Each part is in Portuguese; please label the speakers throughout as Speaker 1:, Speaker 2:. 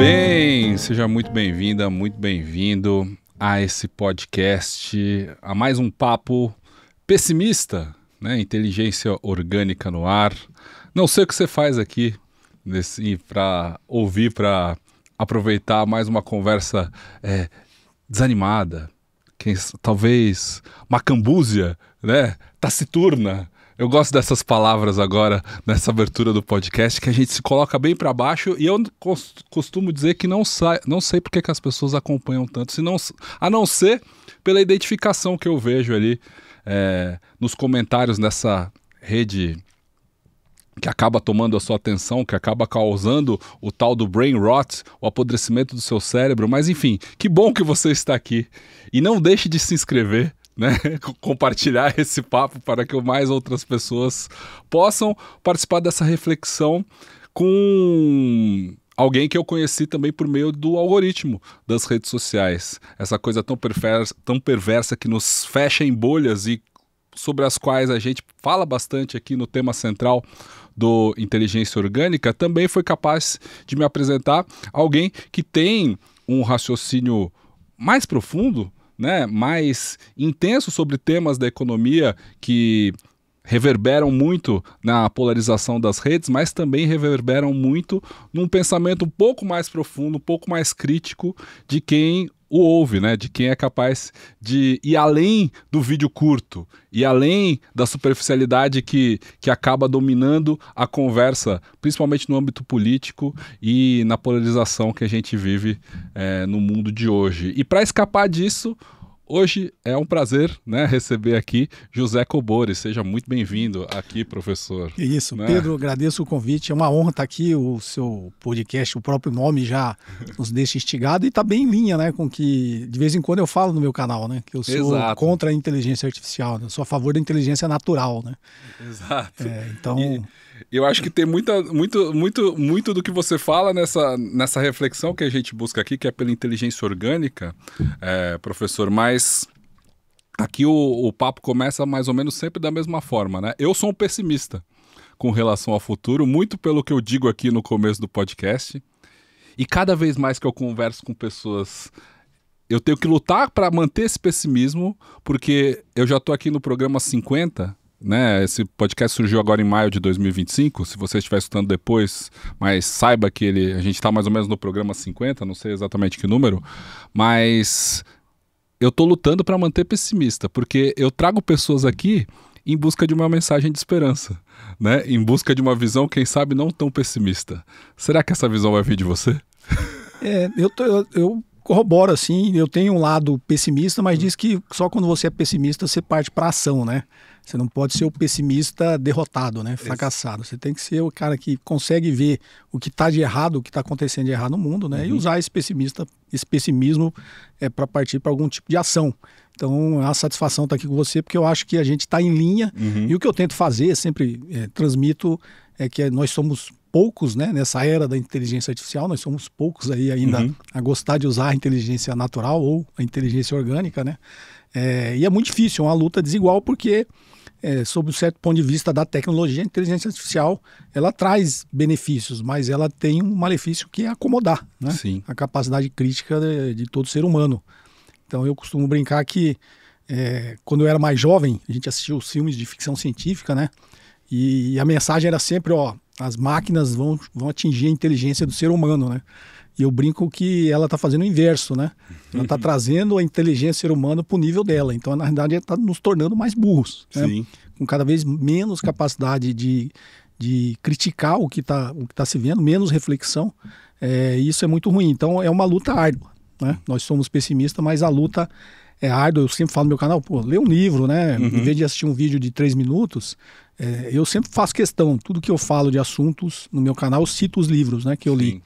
Speaker 1: bem? Seja muito bem-vinda, muito bem-vindo a esse podcast, a mais um papo pessimista, né? Inteligência orgânica no ar. Não sei o que você faz aqui para ouvir, para aproveitar mais uma conversa desanimada, talvez macambúzia, né? Taciturna. Eu gosto dessas palavras agora nessa abertura do podcast, que a gente se coloca bem para baixo, e eu costumo dizer que não sei porque que as pessoas acompanham tanto, a não ser pela identificação que eu vejo ali nos comentários nessa rede que acaba tomando a sua atenção, que acaba causando o tal do brain rot, o apodrecimento do seu cérebro. Mas enfim, que bom que você está aqui. E não deixe de se inscrever, né? Compartilhar esse papo para que mais outras pessoas possam participar dessa reflexão com alguém que eu conheci também por meio do algoritmo das redes sociais. Essa coisa tão perversa que nos fecha em bolhas e sobre as quais a gente fala bastante aqui no tema central do Inteligência Orgânica, também foi capaz de me apresentar alguém que tem um raciocínio mais profundo, né, mais intenso sobre temas da economia que reverberam muito na polarização das redes, mas também reverberam muito num pensamento um pouco mais profundo, um pouco mais crítico de quem o ouve, né? De quem é capaz de ir além do vídeo curto, e além da superficialidade que acaba dominando a conversa, principalmente no âmbito político e na polarização que a gente vive no mundo de hoje. E para escapar disso, hoje é um prazer, né, receber aqui José Cobori. Seja muito bem-vindo aqui, professor.
Speaker 2: Isso,
Speaker 1: né?
Speaker 2: Pedro, agradeço o convite. É uma honra estar aqui. O seu podcast, o próprio nome já nos deixa instigado e está bem em linha, né, com que de vez em quando eu falo no meu canal, né, que eu sou
Speaker 1: Exato.
Speaker 2: contra a inteligência artificial, né? Eu sou a favor da inteligência natural, né?
Speaker 1: Exato.
Speaker 2: Então,
Speaker 1: eu acho que tem muito do que você fala nessa reflexão que a gente busca aqui, que é pela inteligência orgânica, professor, mas aqui o papo começa mais ou menos sempre da mesma forma, né? Eu sou um pessimista com relação ao futuro, muito pelo que eu digo aqui no começo do podcast, e cada vez mais que eu converso com pessoas, eu tenho que lutar para manter esse pessimismo, porque eu já estou aqui no programa 50, né? Esse podcast surgiu agora em maio de 2025, se você estiver escutando depois, mas saiba que a gente está mais ou menos no programa 50, não sei exatamente que número, mas eu estou lutando para manter pessimista, porque eu trago pessoas aqui em busca de uma mensagem de esperança, né? Em busca de uma visão, quem sabe, não tão pessimista. Será que essa visão vai vir de você?
Speaker 2: eu corroboro, assim, eu tenho um lado pessimista, mas diz que só quando você é pessimista você parte para a ação, né? Você não pode ser o pessimista derrotado, né? Fracassado. Você tem que ser o cara que consegue ver o que está de errado, o que está acontecendo de errado no mundo, né? E usar esse pessimismo para partir para algum tipo de ação. Então, é uma satisfação estar aqui com você, porque eu acho que a gente está em linha. E o que eu tento fazer, sempre transmito, é que nós somos poucos, né? Nessa era da inteligência artificial, nós somos poucos aí ainda a gostar de usar a inteligência natural ou a inteligência orgânica, né? E é muito difícil, é uma luta desigual, porque sob um certo ponto de vista da tecnologia, a inteligência artificial ela traz benefícios, mas ela tem um malefício que é acomodar, né?
Speaker 1: Sim.
Speaker 2: A capacidade crítica de todo ser humano. Então eu costumo brincar que quando eu era mais jovem, a gente assistia os filmes de ficção científica, né? E a mensagem era sempre, as máquinas vão atingir a inteligência do ser humano, né? E eu brinco que ela está fazendo o inverso, né? Ela está trazendo a inteligência do ser humano para o nível dela. Então, na realidade, ela está nos tornando mais burros, né?
Speaker 1: Sim.
Speaker 2: Com cada vez menos capacidade de criticar o que tá se vendo, menos reflexão. E isso é muito ruim. Então, é uma luta árdua, né? Nós somos pessimistas, mas a luta é árdua. Eu sempre falo no meu canal, lê um livro, né? Em vez de assistir um vídeo de 3 minutos, eu sempre faço questão. Tudo que eu falo de assuntos no meu canal, eu cito os livros, né, que eu li.
Speaker 1: Sim.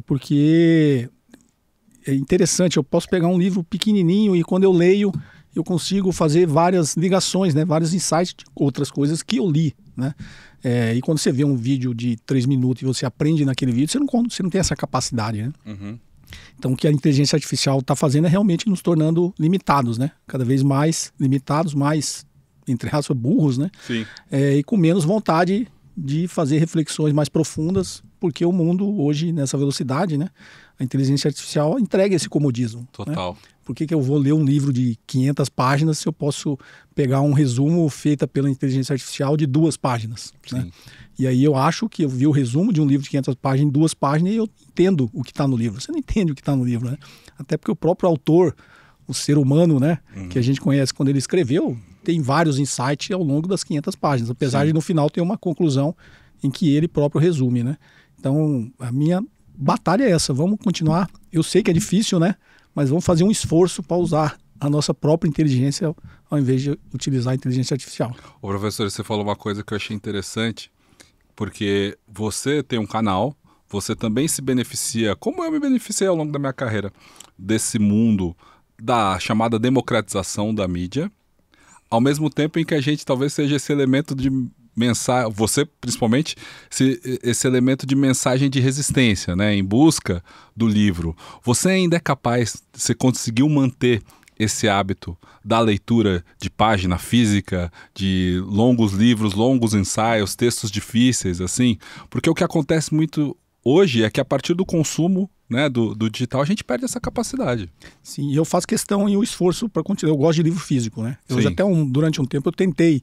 Speaker 2: Porque é interessante, eu posso pegar um livro pequenininho e quando eu leio, eu consigo fazer várias ligações, né, vários insights de outras coisas que eu li, né? E quando você vê um vídeo de 3 minutos e você aprende naquele vídeo, você não tem essa capacidade, né? Então o que a inteligência artificial está fazendo é realmente nos tornando limitados, né? Cada vez mais limitados, mais, entre aspas, burros, né?
Speaker 1: Sim.
Speaker 2: E com menos vontade de fazer reflexões mais profundas porque o mundo hoje, nessa velocidade, né, a inteligência artificial entrega esse comodismo.
Speaker 1: Total.
Speaker 2: Né? Por que eu vou ler um livro de 500 páginas se eu posso pegar um resumo feito pela inteligência artificial de 2 páginas? Né? E aí eu acho que eu vi o resumo de um livro de 500 páginas em 2 páginas e eu entendo o que está no livro. Você não entende o que está no livro, né? Até porque o próprio autor, o ser humano, né, que a gente conhece quando ele escreveu, tem vários insights ao longo das 500 páginas, apesar de no final ter uma conclusão em que ele próprio resume, né? Então, a minha batalha é essa, vamos continuar. Eu sei que é difícil, né? Mas vamos fazer um esforço para usar a nossa própria inteligência ao invés de utilizar a inteligência artificial.
Speaker 1: Ô, professor, você falou uma coisa que eu achei interessante, porque você tem um canal, você também se beneficia, como eu me beneficiei ao longo da minha carreira, desse mundo da chamada democratização da mídia, ao mesmo tempo em que a gente talvez seja esse elemento de mensagem, você principalmente, esse elemento de mensagem de resistência, né, em busca do livro. Você ainda é capaz, você conseguiu manter esse hábito da leitura de página física, de longos livros, longos ensaios, textos difíceis, assim? Porque o que acontece muito hoje é que a partir do consumo, né, do digital, a gente perde essa capacidade.
Speaker 2: Sim, e eu faço questão e o esforço para continuar. Eu gosto de livro físico, né? Durante um tempo eu tentei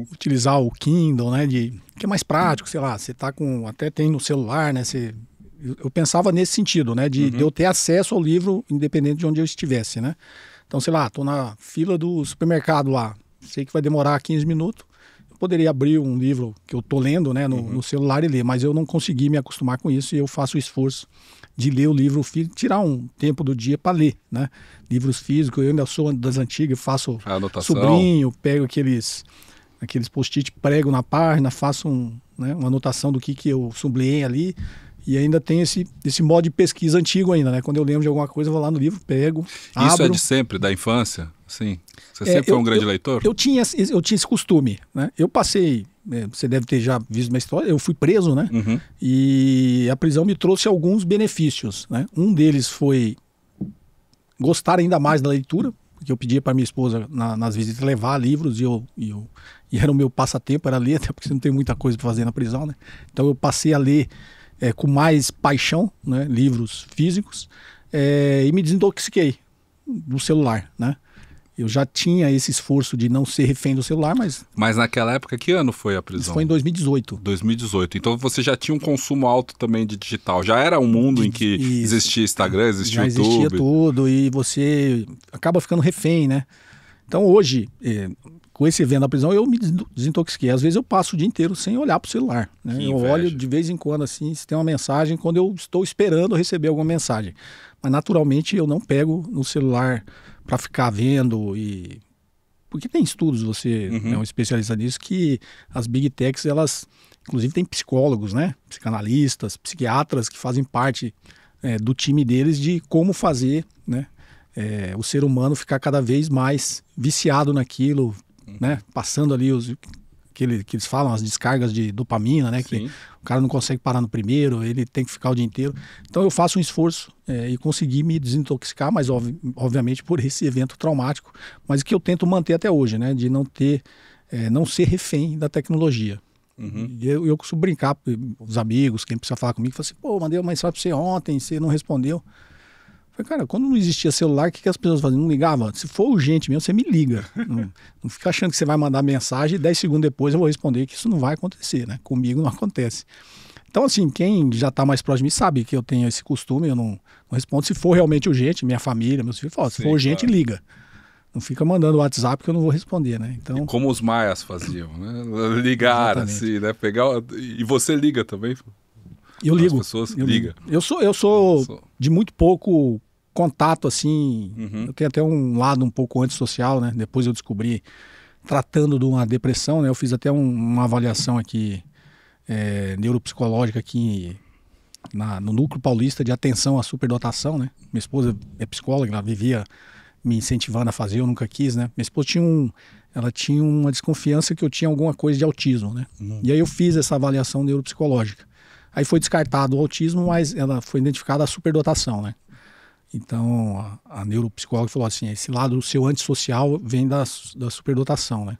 Speaker 2: utilizar o Kindle, né, que é mais prático, sei lá, você tá com, até tem no celular, né, eu pensava nesse sentido, né, de eu ter acesso ao livro independente de onde eu estivesse, né? Então, sei lá, tô na fila do supermercado lá, sei que vai demorar 15 minutos, eu poderia abrir um livro que eu tô lendo, né, no celular e ler, mas eu não consegui me acostumar com isso e eu faço o esforço de ler o livro físico, tirar um tempo do dia para ler, né? Livros físicos, eu ainda sou das antigas, faço sobrinho, pego aqueles post-it, prego na página, faço uma anotação do que eu sublinhei ali, e ainda tem esse modo de pesquisa antigo ainda, né? Quando eu lembro de alguma coisa, eu vou lá no livro, pego, abro.
Speaker 1: Isso é de sempre, da infância? Sim. Você sempre foi um grande leitor?
Speaker 2: Eu tinha esse costume, né? Eu passei, você deve ter já visto minha história, eu fui preso, né? E a prisão me trouxe alguns benefícios, né? Um deles foi gostar ainda mais da leitura, porque eu pedia para minha esposa nas visitas levar livros e era o meu passatempo, era ler, até porque você não tem muita coisa para fazer na prisão, né? Então eu passei a ler com mais paixão, né? Livros físicos, e me desintoxiquei do celular, né? Eu já tinha esse esforço de não ser refém do celular, mas...
Speaker 1: Mas naquela época, que ano foi a prisão?
Speaker 2: Isso foi em 2018.
Speaker 1: 2018. Então você já tinha um consumo alto também de digital. Já era um mundo em que existia Instagram, existia YouTube.
Speaker 2: Já existia tudo e você acaba ficando refém, né? Então hoje, com esse evento da prisão, eu me desintoxiquei. Às vezes eu passo o dia inteiro sem olhar para o celular, né? Eu olho de vez em quando, assim, se tem uma mensagem, quando eu estou esperando receber alguma mensagem. Mas naturalmente eu não pego no celular para ficar vendo porque tem estudos, você é um especialista nisso, que as big techs, elas inclusive tem psicólogos, né, psicanalistas, psiquiatras que fazem parte do time deles de como fazer, né, o ser humano ficar cada vez mais viciado naquilo, né, passando ali que eles falam, as descargas de dopamina, né? Que o cara não consegue parar no primeiro, ele tem que ficar o dia inteiro. Então eu faço um esforço e consegui me desintoxicar, mas obviamente por esse evento traumático, mas que eu tento manter até hoje, né? De não ser refém da tecnologia. E eu costumo brincar, os amigos, quem precisa falar comigo, fala assim, pô, mandei uma mensagem para você ontem, você não respondeu. Falei, cara, quando não existia celular, o que as pessoas faziam? Não ligavam? Se for urgente mesmo, você me liga. Não fica achando que você vai mandar mensagem e 10 segundos depois eu vou responder, que isso não vai acontecer, né? Comigo não acontece. Então, assim, quem já está mais próximo de mim sabe que eu tenho esse costume, eu não respondo. Se for realmente urgente, minha família, meus filhos falam, se for urgente, liga. Não fica mandando WhatsApp que eu não vou responder, né? Então...
Speaker 1: E como os maias faziam, né? Ligar, assim, né? E você liga também?
Speaker 2: Eu ligo.
Speaker 1: As pessoas ligam.
Speaker 2: Eu sou de muito pouco contato, assim. Eu tenho até um lado um pouco antissocial, né? Depois eu descobri, tratando de uma depressão, né? Eu fiz até uma avaliação aqui, neuropsicológica aqui no Núcleo Paulista de Atenção à Superdotação, né? Minha esposa é psicóloga, ela vivia me incentivando a fazer, eu nunca quis, né? Minha esposa ela tinha uma desconfiança que eu tinha alguma coisa de autismo, né? E aí eu fiz essa avaliação neuropsicológica. Aí foi descartado o autismo, mas ela foi identificada a superdotação, né? Então, a neuropsicóloga falou assim, esse lado seu antissocial vem da superdotação, né?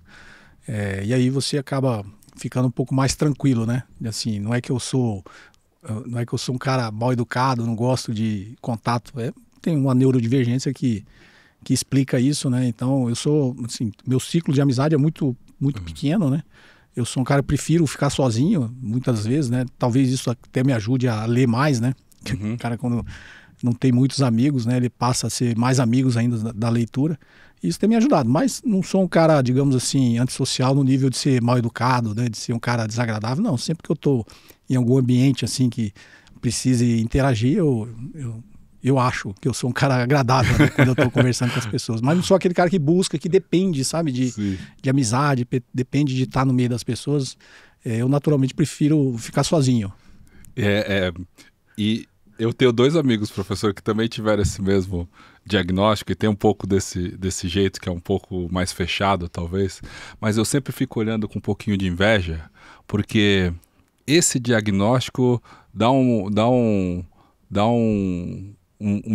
Speaker 2: E aí você acaba ficando um pouco mais tranquilo, né? Assim, não é que eu sou não é que eu sou um cara mal educado, não gosto de contato. Tem uma neurodivergência que explica isso, né? Então, eu sou, assim, meu ciclo de amizade é muito pequeno, né? Eu sou um cara que prefiro ficar sozinho, muitas vezes, né? Talvez isso até me ajude a ler mais, né? O cara, quando não tem muitos amigos, né? Ele passa a ser mais amigos ainda da leitura. Isso tem me ajudado, mas não sou um cara, digamos assim, antissocial no nível de ser mal educado, né? De ser um cara desagradável. Não, sempre que eu estou em algum ambiente assim que precise interagir, eu acho que eu sou um cara agradável, né, quando eu estou conversando com as pessoas. Mas não sou aquele cara que busca, que depende, sabe, de amizade, depende de estar no meio das pessoas. Eu naturalmente prefiro ficar sozinho.
Speaker 1: E eu tenho 2 amigos, professor, que também tiveram esse mesmo diagnóstico e tem um pouco desse jeito, que é um pouco mais fechado, talvez. Mas eu sempre fico olhando com um pouquinho de inveja, porque esse diagnóstico dá uma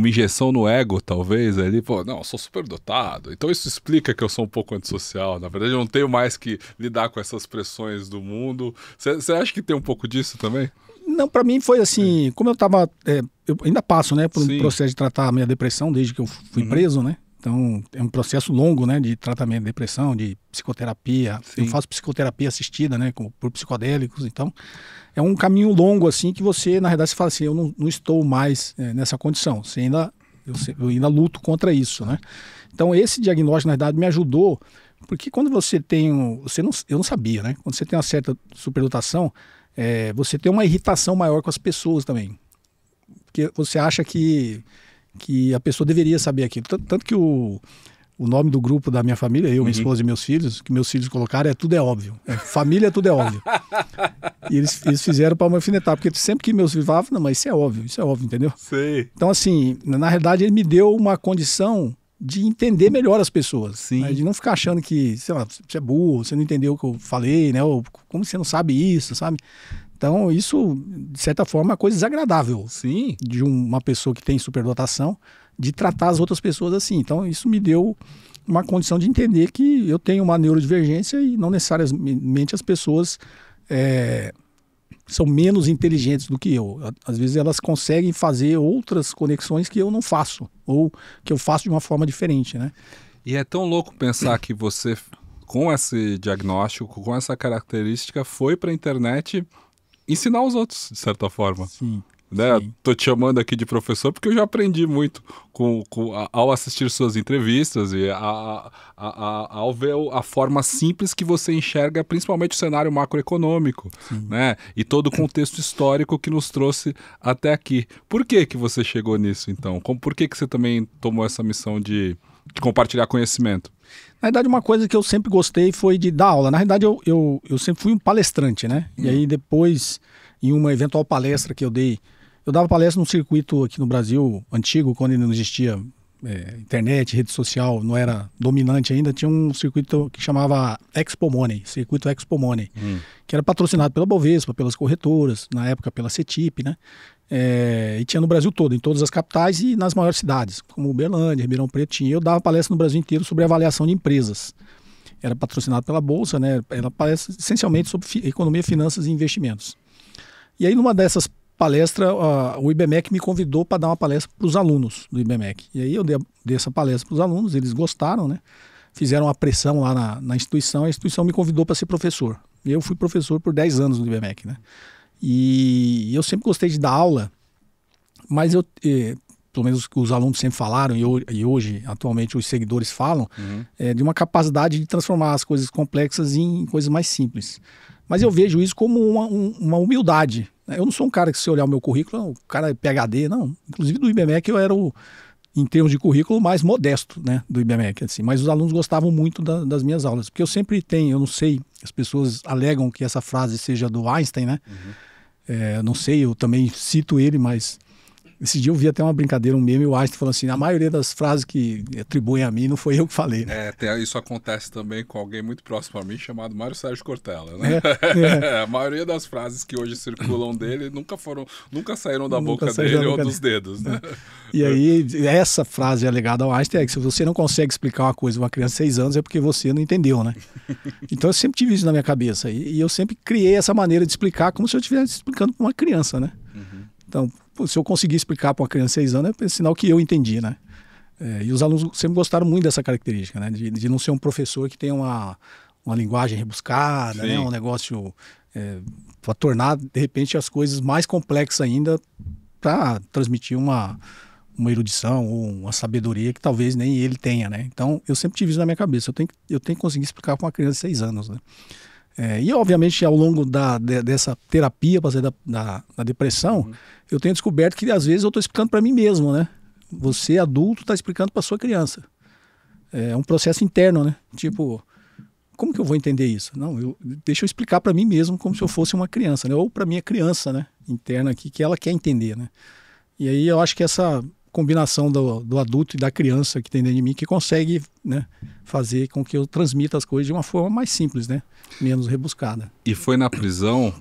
Speaker 1: injeção no ego, talvez, ali, pô, não, eu sou superdotado, então isso explica que eu sou um pouco antissocial, na verdade eu não tenho mais que lidar com essas pressões do mundo. Você acha que tem um pouco disso também?
Speaker 2: Não, para mim foi assim, como eu estava, eu ainda passo, né, por um processo de tratar a minha depressão desde que eu fui preso, né, então é um processo longo, né, de tratamento de depressão, de psicoterapia. Eu faço psicoterapia assistida, né, por psicodélicos, então é um caminho longo, assim, que você, na verdade, você fala assim, eu não estou mais nessa condição, eu ainda luto contra isso, né. Então esse diagnóstico, na verdade, me ajudou, porque quando você tem, eu não sabia, né, quando você tem uma certa superdotação, você tem uma irritação maior com as pessoas também, porque você acha que a pessoa deveria saber aquilo, tanto que o nome do grupo da minha família, eu, minha esposa e meus filhos, que meus filhos colocaram Tudo é Óbvio. Família, tudo é óbvio. E eles fizeram para me alfinetar, porque sempre que meus filhos falavam, não, mas isso é óbvio, entendeu?
Speaker 1: Sei.
Speaker 2: Então, assim, na realidade, ele me deu uma condição de entender melhor as pessoas. Né? De não ficar achando que, sei lá, você é burro, você não entendeu o que eu falei, né? Ou como você não sabe isso, sabe? Então, isso, de certa forma, é uma coisa desagradável.
Speaker 1: Sim.
Speaker 2: De uma pessoa que tem superdotação, de tratar as outras pessoas assim. Então, isso me deu uma condição de entender que eu tenho uma neurodivergência e não necessariamente as pessoas são menos inteligentes do que eu. Às vezes elas conseguem fazer outras conexões que eu não faço, ou que eu faço de uma forma diferente, né?
Speaker 1: E é tão louco pensar que você, com esse diagnóstico, com essa característica, foi para a internet ensinar os outros, de certa forma.
Speaker 2: Sim.
Speaker 1: Né? Tô te chamando aqui de professor porque eu já aprendi muito ao assistir suas entrevistas e ao ver a forma simples que você enxerga principalmente o cenário macroeconômico, né? E todo o contexto histórico que nos trouxe até aqui. Por que você chegou nisso, então? Por que você também tomou essa missão de compartilhar conhecimento?
Speaker 2: Na verdade, uma coisa que eu sempre gostei foi de dar aula. Na verdade, eu sempre fui um palestrante, né? E aí depois, em uma eventual palestra que eu dei, eu dava palestra num circuito aqui no Brasil antigo, quando ainda não existia internet, rede social, não era dominante ainda, tinha um circuito que chamava Expo Money, circuito Expo Money, que era patrocinado pela Bovespa, pelas corretoras, na época pela CETIP, né? E tinha no Brasil todo, em todas as capitais e nas maiores cidades, como Uberlândia, Ribeirão Preto, tinha. Eu dava palestra no Brasil inteiro sobre avaliação de empresas. Era patrocinado pela Bolsa, né? Era palestra essencialmente sobre economia, finanças e investimentos. E aí, numa dessas palestras, o IBMEC me convidou para dar uma palestra para os alunos do IBMEC. E aí eu dei essa palestra para os alunos, eles gostaram, né? Fizeram uma pressão lá na instituição, a instituição me convidou para ser professor. E eu fui professor por 10 anos no IBMEC, né? E eu sempre gostei de dar aula, mas pelo menos os alunos sempre falaram, e hoje, atualmente, os seguidores falam, de uma capacidade de transformar as coisas complexas em coisas mais simples. Mas eu vejo isso como uma humildade. Eu não sou um cara que, se olhar o meu currículo, o cara é PhD, não. Inclusive do IBMEC eu era em termos de currículo, mais modesto, né, do IBMEC. Assim. Mas os alunos gostavam muito das minhas aulas, porque eu sempre tenho, eu não sei, as pessoas alegam que essa frase seja do Einstein, né? Não sei, eu também cito ele, mas esse dia eu vi até uma brincadeira, um meme, o Einstein falou assim, a maioria das frases que atribuem a mim não foi eu que falei. Né?
Speaker 1: Isso acontece também com alguém muito próximo a mim, chamado Mário Sérgio Cortella. Né? A maioria das frases que hoje circulam dele nunca saíram da boca dele ou dos dedos. Né?
Speaker 2: E aí, essa frase é ligada ao Einstein, que se você não consegue explicar uma coisa a uma criança de 6 anos é porque você não entendeu, né? Então eu sempre tive isso na minha cabeça, e eu sempre criei essa maneira de explicar como se eu estivesse explicando para uma criança, né? Então, se eu conseguir explicar para uma criança de 6 anos, é sinal que eu entendi, né? E os alunos sempre gostaram muito dessa característica, né? De não ser um professor que tem uma linguagem rebuscada, né? Um negócio para tornar, de repente, as coisas mais complexas ainda para transmitir uma erudição ou uma sabedoria que talvez nem ele tenha, né? Então, eu sempre tive isso na minha cabeça. Eu tenho que conseguir explicar para uma criança de 6 anos, né? E, obviamente, ao longo dessa terapia da depressão, eu tenho descoberto que, às vezes, eu estou explicando para mim mesmo, né? Você, adulto, está explicando para sua criança. É um processo interno, né? Tipo, como que eu vou entender isso? Não, deixa eu explicar para mim mesmo como se eu fosse uma criança, né? Ou para minha criança, né? Interna aqui, que ela quer entender, né? E aí eu acho que essa combinação do adulto e da criança que tem dentro de mim que consegue, né, fazer com que eu transmita as coisas de uma forma mais simples, né? Menos rebuscada.
Speaker 1: E foi na prisão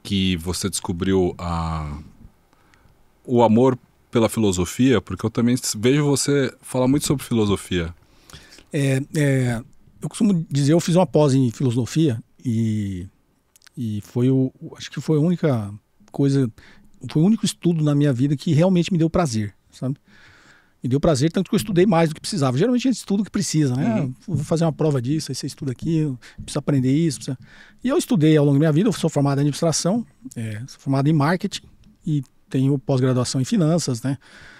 Speaker 1: que você descobriu o amor pela filosofia? Porque eu também vejo você falar muito sobre filosofia.
Speaker 2: Eu costumo dizer, eu fiz uma pós em filosofia e acho que foi a única coisa, foi o único estudo na minha vida que realmente me deu prazer, sabe? Me deu prazer, tanto que eu estudei mais do que precisava. Geralmente a gente estuda o que precisa, né? Vou fazer uma prova disso, aí você estuda aquilo, precisa aprender isso. E eu estudei ao longo da minha vida, eu sou formado em administração, sou formado em marketing e tenho pós-graduação em finanças, né?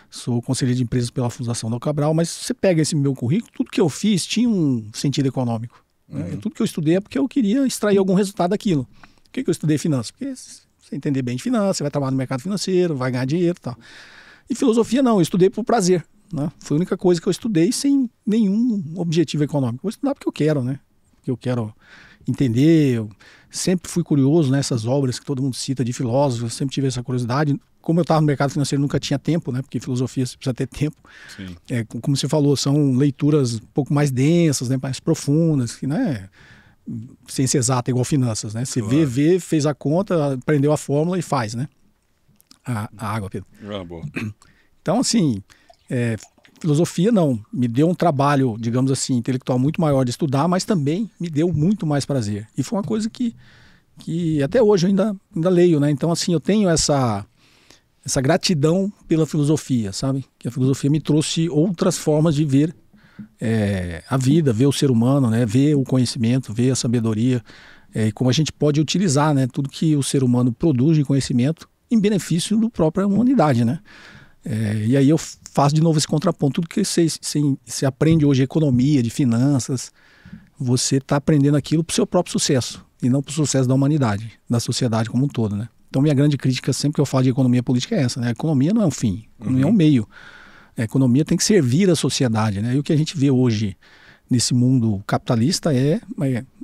Speaker 2: Sou conselheiro de empresas pela Fundação Dom Cabral, mas você pega esse meu currículo, tudo que eu fiz tinha um sentido econômico. Né? Tudo que eu estudei é porque eu queria extrair algum resultado daquilo. Por que eu estudei finanças? Porque você entender bem de finanças, você vai trabalhar no mercado financeiro, vai ganhar dinheiro e tal. E filosofia não, eu estudei por prazer. Né? Foi a única coisa que eu estudei sem nenhum objetivo econômico. Vou estudar porque eu quero, né? Porque eu quero entender. Eu sempre fui curioso nessas obras que todo mundo cita de filósofos, eu sempre tive essa curiosidade. Como eu estava no mercado financeiro, nunca tinha tempo, né? Porque filosofia você precisa ter tempo.
Speaker 1: Sim.
Speaker 2: Como você falou, são leituras um pouco mais densas, né? Mais profundas, que não é ciência exata igual finanças, né? Você vê, fez a conta, aprendeu a fórmula e faz, né? A água, Pedro.
Speaker 1: Boa.
Speaker 2: Então, assim, filosofia não, me deu um trabalho, digamos assim, intelectual muito maior de estudar, mas também me deu muito mais prazer. E foi uma coisa que até hoje eu ainda leio, né? Então, assim, eu tenho essa gratidão pela filosofia, sabe? Que a filosofia me trouxe outras formas de ver a vida, ver o ser humano, né? Ver o conhecimento, ver a sabedoria, e como a gente pode utilizar, né? Tudo que o ser humano produz de conhecimento em benefício da própria humanidade, né? E aí eu faço de novo esse contraponto. Tudo que você aprende hoje, economia, de finanças, você está aprendendo aquilo para o seu próprio sucesso e não para o sucesso da humanidade, da sociedade como um todo, né? Então minha grande crítica sempre que eu falo de economia política é essa, né? A economia não é um fim, a economia é um meio. A economia tem que servir a sociedade, né? E o que a gente vê hoje nesse mundo capitalista é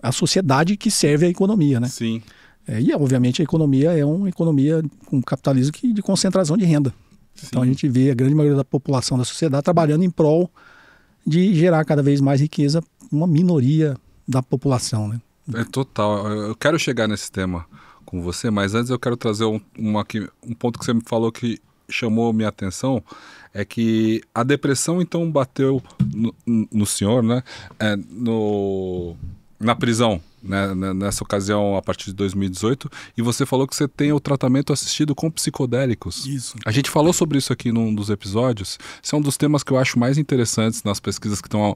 Speaker 2: a sociedade que serve a economia, né?
Speaker 1: Sim.
Speaker 2: E obviamente a economia é uma economia com capitalismo de concentração de renda. Sim. Então a gente vê a grande maioria da população da sociedade trabalhando em prol de gerar cada vez mais riqueza, uma minoria da população, né?
Speaker 1: Total. Eu quero chegar nesse tema com você, mas antes eu quero trazer um ponto que você me falou que chamou minha atenção, é que a depressão então bateu no senhor, né? Na prisão, né? Nessa ocasião a partir de 2018, e você falou que você tem o tratamento assistido com psicodélicos.
Speaker 2: Isso.
Speaker 1: A gente falou sobre isso aqui num dos episódios. Esse é um dos temas que eu acho mais interessantes nas pesquisas que estão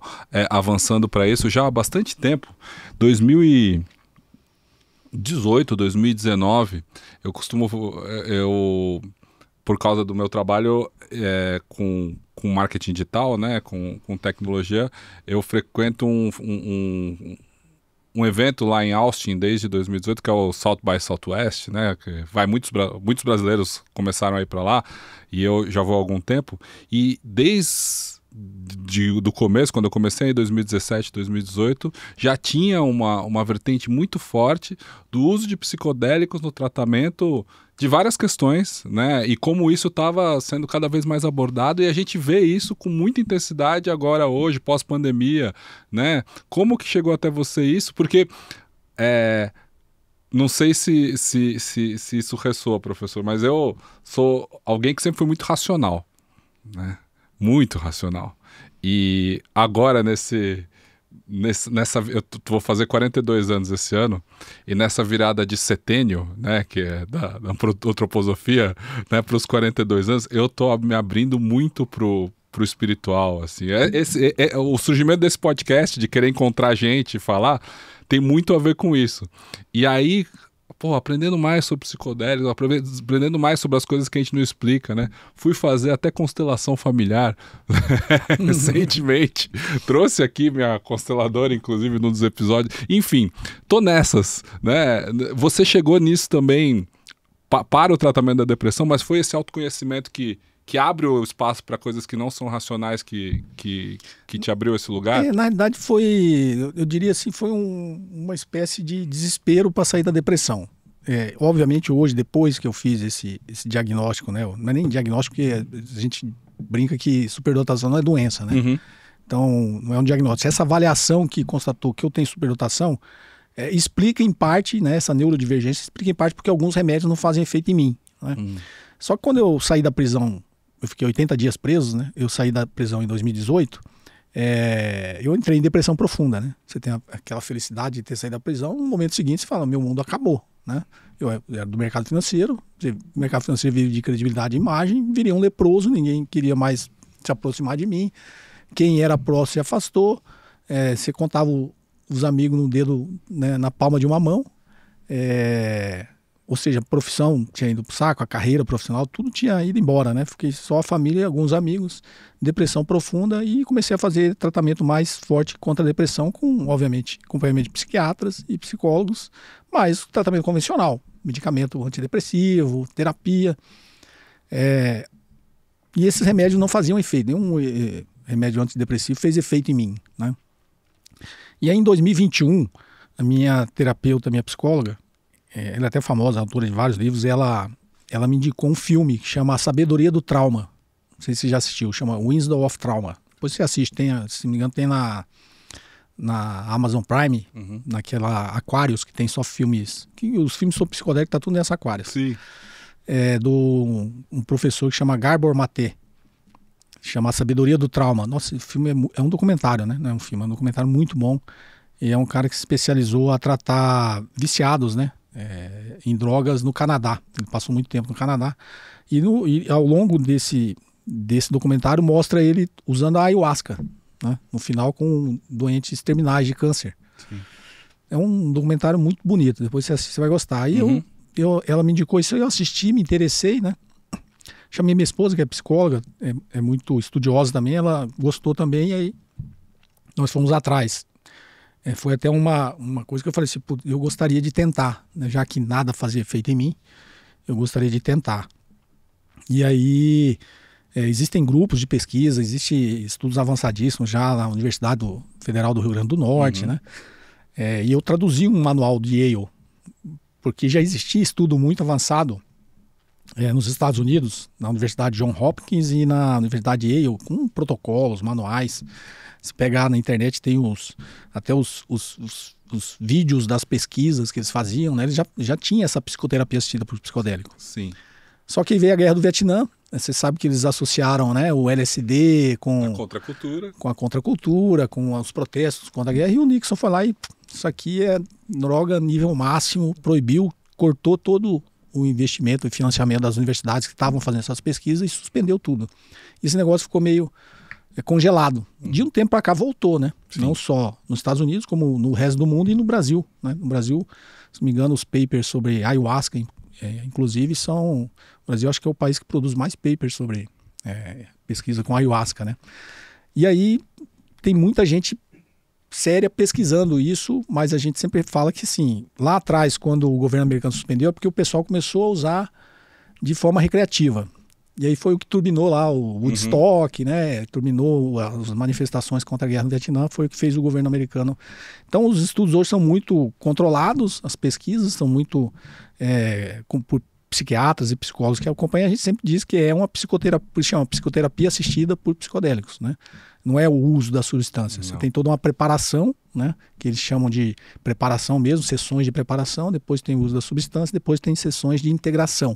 Speaker 1: avançando para isso já há bastante tempo. 2018, 2019, por causa do meu trabalho com marketing digital, né, com tecnologia, eu frequento um evento lá em Austin desde 2018, que é o South by Southwest, né, que muitos brasileiros começaram a ir para lá, e eu já vou há algum tempo, e do começo, quando eu comecei em 2017, 2018, já tinha uma vertente muito forte do uso de psicodélicos no tratamento de várias questões, né? E como isso estava sendo cada vez mais abordado, e a gente vê isso com muita intensidade agora, hoje, pós-pandemia, né? Como que chegou até você isso? Porque não sei se isso ressoa, professor, mas eu sou alguém que sempre foi muito racional, né? Muito racional. E agora, nesse eu vou fazer 42 anos esse ano, e nessa virada de setênio, né, que é da antroposofia, né, para os 42 anos, eu tô me abrindo muito pro espiritual, assim. O surgimento desse podcast, de querer encontrar gente e falar, tem muito a ver com isso. E aí, aprendendo mais sobre psicodélicos, aprendendo mais sobre as coisas que a gente não explica, né? Fui fazer até constelação familiar recentemente. Trouxe aqui minha consteladora, inclusive, num dos episódios. Enfim, tô nessas, né? Você chegou nisso também para o tratamento da depressão, mas foi esse autoconhecimento que abre o espaço para coisas que não são racionais que te abriu esse lugar?
Speaker 2: Na realidade eu diria assim, foi uma espécie de desespero para sair da depressão. Obviamente hoje, depois que eu fiz esse diagnóstico, né, não é nem diagnóstico, porque a gente brinca que superdotação não é doença, né?
Speaker 1: Uhum.
Speaker 2: Então não é um diagnóstico. Essa avaliação que constatou que eu tenho superdotação explica em parte, né, essa neurodivergência explica em parte porque alguns remédios não fazem efeito em mim, né? Só que quando eu saí da prisão, eu fiquei 80 dias preso, né? Eu saí da prisão em 2018, eu entrei em depressão profunda, né? Você tem aquela felicidade de ter saído da prisão, no momento seguinte você fala, meu mundo acabou, né? Eu era do mercado financeiro, o mercado financeiro vive de credibilidade e imagem, virei um leproso, ninguém queria mais se aproximar de mim, quem era próximo se afastou, você contava os amigos no dedo, né, na palma de uma mão, ou seja, a profissão tinha ido pro saco, a carreira profissional, tudo tinha ido embora, né? Fiquei só a família e alguns amigos, depressão profunda, e comecei a fazer tratamento mais forte contra a depressão, com, obviamente, acompanhamento de psiquiatras e psicólogos, mas tratamento convencional, medicamento antidepressivo, terapia. E esses remédios não faziam efeito, nenhum remédio antidepressivo fez efeito em mim, né? E aí em 2021, a minha terapeuta, minha psicóloga, ela é até famosa, autora de vários livros, ela me indicou um filme que chama A Sabedoria do Trauma. Não sei se você já assistiu, chama Wisdom of Trauma. Depois você assiste, se não me engano tem na Amazon Prime, naquela Aquarius, que tem só filmes, que os filmes sobre psicodélico tá tudo nessa Aquarius.
Speaker 1: Sim.
Speaker 2: Do um professor que chama Gabor Maté, chama A Sabedoria do Trauma. Nossa, esse filme é um documentário, né? Não é um filme, é um documentário muito bom. E é um cara que se especializou a tratar viciados, né? Em drogas no Canadá. Ele passou muito tempo no Canadá. E ao longo desse documentário mostra ele usando a ayahuasca, né? No final com doentes terminais de câncer.
Speaker 1: Sim.
Speaker 2: É um documentário muito bonito. Depois você assiste, você vai gostar. Aí ela me indicou isso, eu assisti, me interessei, né? Chamei minha esposa, que é psicóloga, é muito estudiosa também, ela gostou também, e aí nós fomos atrás. Foi até uma coisa que eu falei assim, eu gostaria de tentar, né? Já que nada fazia efeito em mim, eu gostaria de tentar. E aí existem grupos de pesquisa, existem estudos avançadíssimos já na Universidade Federal do Rio Grande do Norte, né? E eu traduzi um manual de Yale, porque já existia estudo muito avançado nos Estados Unidos, na Universidade Johns Hopkins e na Universidade Yale, com protocolos, manuais. Se pegar na internet tem até os vídeos das pesquisas que eles faziam, né? Eles já tinha essa psicoterapia assistida por psicodélico.
Speaker 1: Sim.
Speaker 2: Só que veio a Guerra do Vietnã, você sabe que eles associaram, né, o LSD com a contracultura, com os protestos contra a guerra, e o Nixon foi lá e isso aqui é droga nível máximo, proibiu, cortou todo o investimento e financiamento das universidades que estavam fazendo essas pesquisas e suspendeu tudo. E esse negócio ficou meio congelado. De um tempo para cá voltou, né? Sim. Não só nos Estados Unidos, como no resto do mundo e no Brasil, né? No Brasil, se não me engano, os papers sobre ayahuasca, inclusive, o Brasil acho que é o país que produz mais papers sobre pesquisa com ayahuasca, né? E aí tem muita gente séria pesquisando isso, mas a gente sempre fala que, assim, lá atrás, quando o governo americano suspendeu, é porque o pessoal começou a usar de forma recreativa. E aí foi o que turbinou lá o Woodstock, né? Turbinou as manifestações contra a guerra no Vietnã, foi o que fez o governo americano. Então os estudos hoje são muito controlados, as pesquisas são muito por psiquiatras e psicólogos que acompanham. A gente sempre diz que é uma psicoterapia assistida por psicodélicos, né? Não é o uso da substância. Você tem toda uma preparação, né? Que eles chamam de preparação mesmo, sessões de preparação, depois tem o uso da substância, depois tem sessões de integração,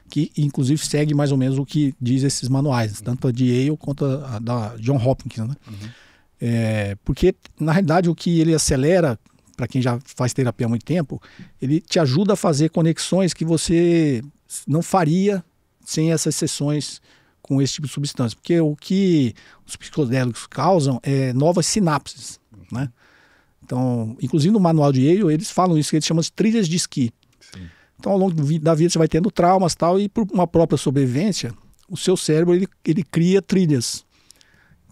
Speaker 2: que inclusive segue mais ou menos o que diz esses manuais, tanto a de Yale quanto a da Johns Hopkins, né? Porque, na realidade, o que ele acelera, para quem já faz terapia há muito tempo, ele te ajuda a fazer conexões que você não faria sem essas sessões com esse tipo de substância. Porque o que os psicodélicos causam é novas sinapses, né? Então, inclusive no manual de Yale, eles falam isso, que eles chamam de trilhas de esqui. Sim. Então, ao longo da vida, você vai tendo traumas e tal, e por uma própria sobrevivência, o seu cérebro, ele cria trilhas.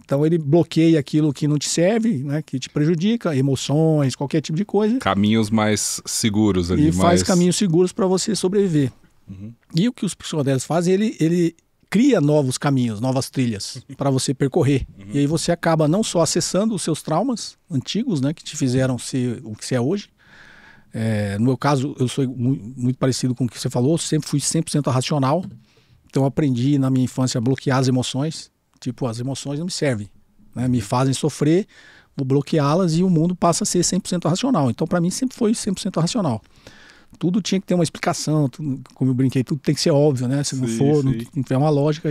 Speaker 2: Então, ele bloqueia aquilo que não te serve, né, que te prejudica, emoções, qualquer tipo de coisa.
Speaker 1: Caminhos mais seguros ali.
Speaker 2: E faz caminhos seguros para você sobreviver. Uhum. E o que os psicodélicos fazem, ele cria novos caminhos, novas trilhas para você percorrer. Uhum. E aí você acaba não só acessando os seus traumas antigos, né, que te fizeram ser o que você é hoje. No meu caso, eu sou muito parecido com o que você falou, sempre fui 100% racional. Então eu aprendi na minha infância a bloquear as emoções. Tipo, as emoções não me servem, né? Me fazem sofrer, vou bloqueá-las e o mundo passa a ser 100% racional. Então para mim sempre foi 100% racional. Tudo tinha que ter uma explicação, tudo, como eu brinquei, tudo tem que ser óbvio, né? Se não for, não tiver uma lógica.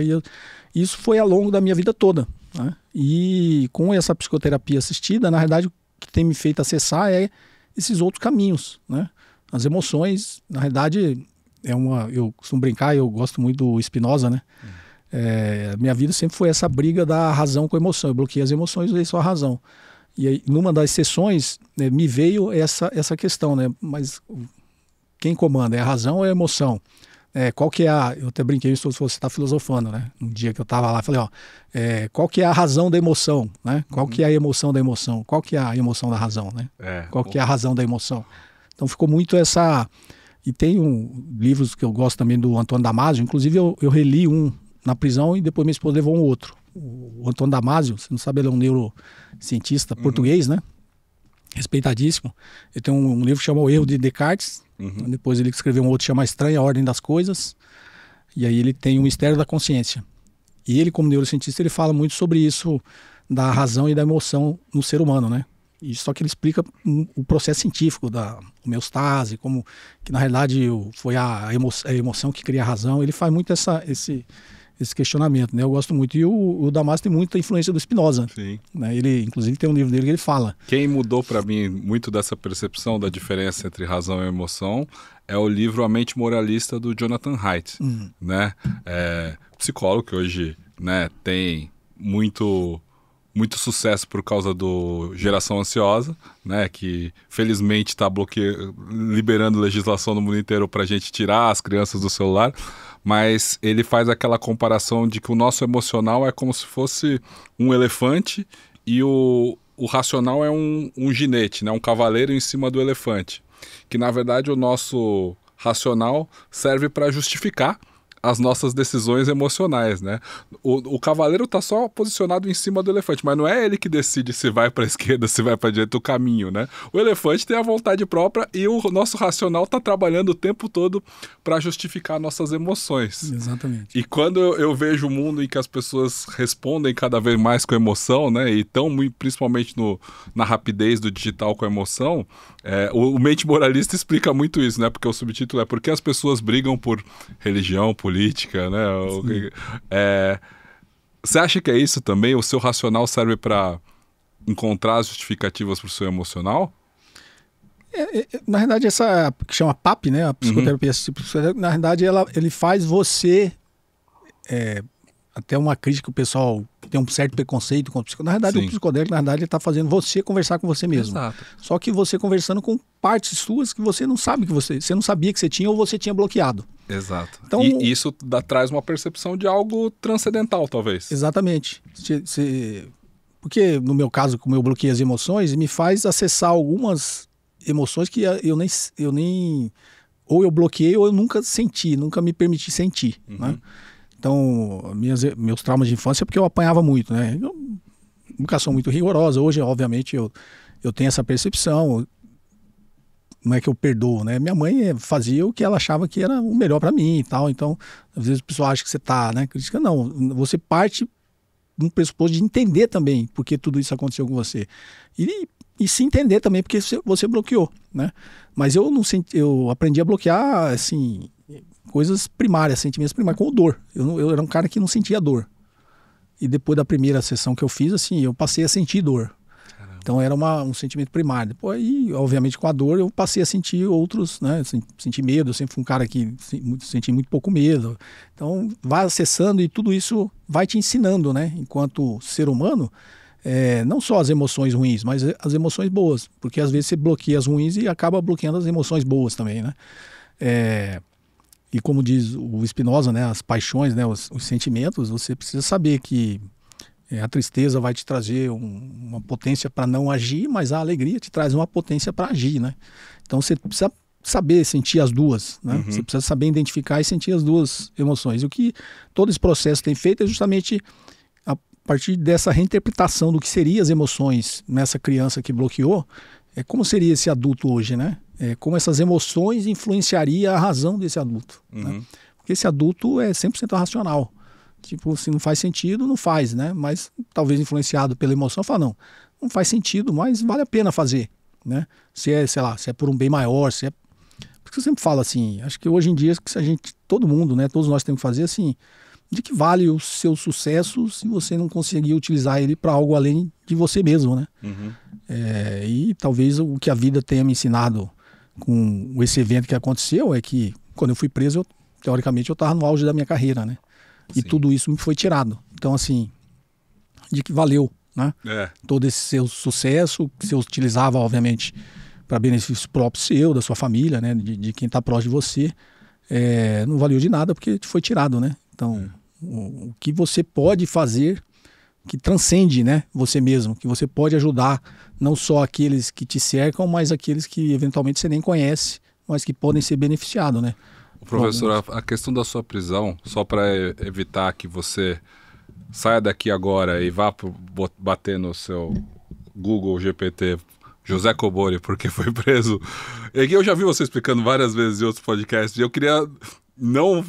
Speaker 2: Isso foi ao longo da minha vida toda, né? E com essa psicoterapia assistida, na realidade, o que tem me feito acessar é esses outros caminhos, né? As emoções, na realidade, eu costumo brincar, eu gosto muito do Spinoza, né? Minha vida sempre foi essa briga da razão com a emoção. Eu bloqueei as emoções e usei só a razão. E aí, numa das sessões, me veio essa questão, né? Mas quem comanda? É a razão ou é a emoção? Qual que é eu até brinquei isso, se você está filosofando, né? Um dia que eu estava lá, falei, qual que é a razão da emoção, né? Qual que é a emoção da emoção? Qual que é a emoção da razão, né? Qual que é a razão da emoção? Então ficou muito essa... E tem livros que eu gosto também do Antônio Damasio, inclusive eu reli um na prisão e depois minha esposa levou um outro. O Antônio Damasio, você não sabe, ele é um neurocientista português, né? Respeitadíssimo. Ele tem um livro que chama O Erro de Descartes. Depois ele escreveu um outro que chama A Estranha Ordem das Coisas. E aí ele tem o Mistério da Consciência. E ele, como neurocientista, ele fala muito sobre isso, da razão e da emoção no ser humano, né? E só que ele explica o processo científico da homeostase, como que na realidade foi a emoção que cria a razão. Ele faz muito esse questionamento, né? Eu gosto muito. E o Damasio tem muita influência do Spinoza.
Speaker 1: Sim.
Speaker 2: Né? Ele, inclusive, tem um livro dele que ele fala.
Speaker 1: Quem mudou para mim muito dessa percepção da diferença entre razão e emoção é o livro A Mente Moralista, do Jonathan Haidt, né? Psicólogo que hoje, né, tem muito sucesso por causa do Geração Ansiosa, né, que felizmente está liberando legislação no mundo inteiro para a gente tirar as crianças do celular, mas ele faz aquela comparação de que o nosso emocional é como se fosse um elefante e o racional é um ginete, né, um cavaleiro em cima do elefante, que na verdade o nosso racional serve para justificar as nossas decisões emocionais, né? O cavaleiro está só posicionado em cima do elefante, mas não é ele que decide se vai para a esquerda, se vai para a direita, o caminho, né? O elefante tem a vontade própria e o nosso racional está trabalhando o tempo todo para justificar nossas emoções.
Speaker 2: Exatamente.
Speaker 1: E quando eu vejo o mundo em que as pessoas respondem cada vez mais com emoção, né? E estão principalmente na rapidez do digital com a emoção, o Mente Moralista explica muito isso, né? Porque o subtítulo é Por que as pessoas brigam por religião, política, né? Você acha que é isso também? O seu racional serve para encontrar as justificativas para o seu emocional?
Speaker 2: Na verdade, essa que chama PAP, né? A psicoterapia, na verdade, ele faz você... até uma crítica que o pessoal tem um certo preconceito com o psicodélico. Na verdade, o psicodélico, na verdade, ele está fazendo você conversar com você mesmo.
Speaker 1: Exato.
Speaker 2: Só que você conversando com partes suas que você não sabe que você não sabia que você tinha ou você tinha bloqueado.
Speaker 1: Exato.
Speaker 2: Então,
Speaker 1: e isso traz uma percepção de algo transcendental, talvez.
Speaker 2: Exatamente. Porque, no meu caso, como eu bloqueei as emoções, me faz acessar algumas emoções que eu nem... Ou eu bloqueei ou eu nunca senti, nunca me permiti sentir, né? Então, meus traumas de infância é porque eu apanhava muito, né? Educação muito rigorosa. Hoje, obviamente, eu tenho essa percepção. Não é que eu perdoo, né? Minha mãe fazia o que ela achava que era o melhor para mim e tal. Então, às vezes o pessoal acha que você tá, né? Crítica, não. Você parte de um pressuposto de entender também por que tudo isso aconteceu com você. E se entender também porque você bloqueou, né? Mas eu aprendi a bloquear, assim... coisas primárias, sentimentos primários, como dor. Eu era um cara que não sentia dor. e depois da primeira sessão que eu fiz, assim, eu passei a sentir dor. Então era um sentimento primário. Depois, aí, obviamente, com a dor, eu passei a sentir outros, né? Sentir medo. Eu sempre fui um cara que senti muito pouco medo. Então, vai acessando e tudo isso vai te ensinando, né? Enquanto ser humano, não só as emoções ruins, mas as emoções boas. Porque às vezes você bloqueia as ruins e acaba bloqueando as emoções boas também, né? E como diz o Spinoza, né? As paixões, né? Os sentimentos, você precisa saber que a tristeza vai te trazer uma potência para não agir, mas a alegria te traz uma potência para agir, né? Então você precisa saber sentir as duas, né? Você precisa saber identificar e sentir as duas emoções. E o que todo esse processo tem feito é justamente a partir dessa reinterpretação do que seriam as emoções nessa criança que bloqueou, como seria esse adulto hoje, né? Como essas emoções influenciariam a razão desse adulto, né? Porque esse adulto é 100% racional. Tipo, se não faz sentido, não faz, né? Mas talvez influenciado pela emoção, fala, não faz sentido, mas vale a pena fazer, né? Se é, sei lá, se é por um bem maior, se é... Porque eu sempre falo assim, acho que hoje em dia, todo mundo, né? Todos nós temos que fazer assim, de que vale o seu sucesso se você não conseguir utilizar ele para algo além de você mesmo, né? E talvez o que a vida tenha me ensinado com esse evento que aconteceu é que quando eu fui preso, teoricamente eu estava no auge da minha carreira, né? E Sim. Tudo isso me foi tirado. Então, assim, de que valeu, né? Todo esse seu sucesso, que você utilizava, obviamente, para benefício próprio seu, da sua família, né? De quem está próximo de você, não valeu de nada porque te foi tirado, né? Então, o que você pode fazer que transcende, né, você mesmo, que você pode ajudar não só aqueles que te cercam, mas aqueles que eventualmente você nem conhece, mas que podem ser beneficiados, né?
Speaker 1: Professor, a questão da sua prisão, só para evitar que você saia daqui agora e vá bater no seu Google GPT, José Cobori, porque foi preso. E eu já vi você explicando várias vezes em outros podcasts, e eu queria não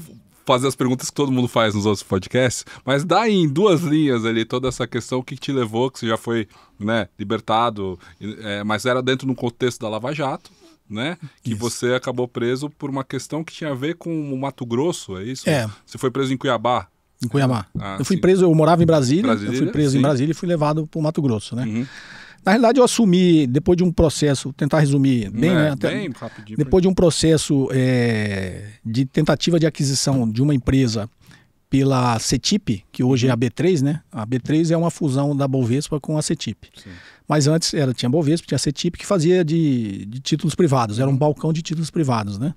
Speaker 1: fazer as perguntas que todo mundo faz nos outros podcasts, mas dá em 2 linhas ali toda essa questão que te levou, que você já foi, né, libertado, mas era dentro de um contexto da Lava Jato, né? Que isso. Você acabou preso por uma questão que tinha a ver com o Mato Grosso, é isso? Você foi preso em Cuiabá?
Speaker 2: Em Cuiabá. Eu fui preso, eu morava em Brasília, eu fui preso em Brasília e fui levado para o Mato Grosso, né? Na realidade eu assumi, depois de um processo, tentar resumir bem, né?
Speaker 1: Bem rapidinho.
Speaker 2: Depois de um processo de tentativa de aquisição de uma empresa pela CETIP, que hoje é a B3, né? A B3 é uma fusão da Bovespa com a CETIP. Sim. Mas antes tinha Bovespa, tinha a CETIP, que fazia de títulos privados, era um balcão de títulos privados, né?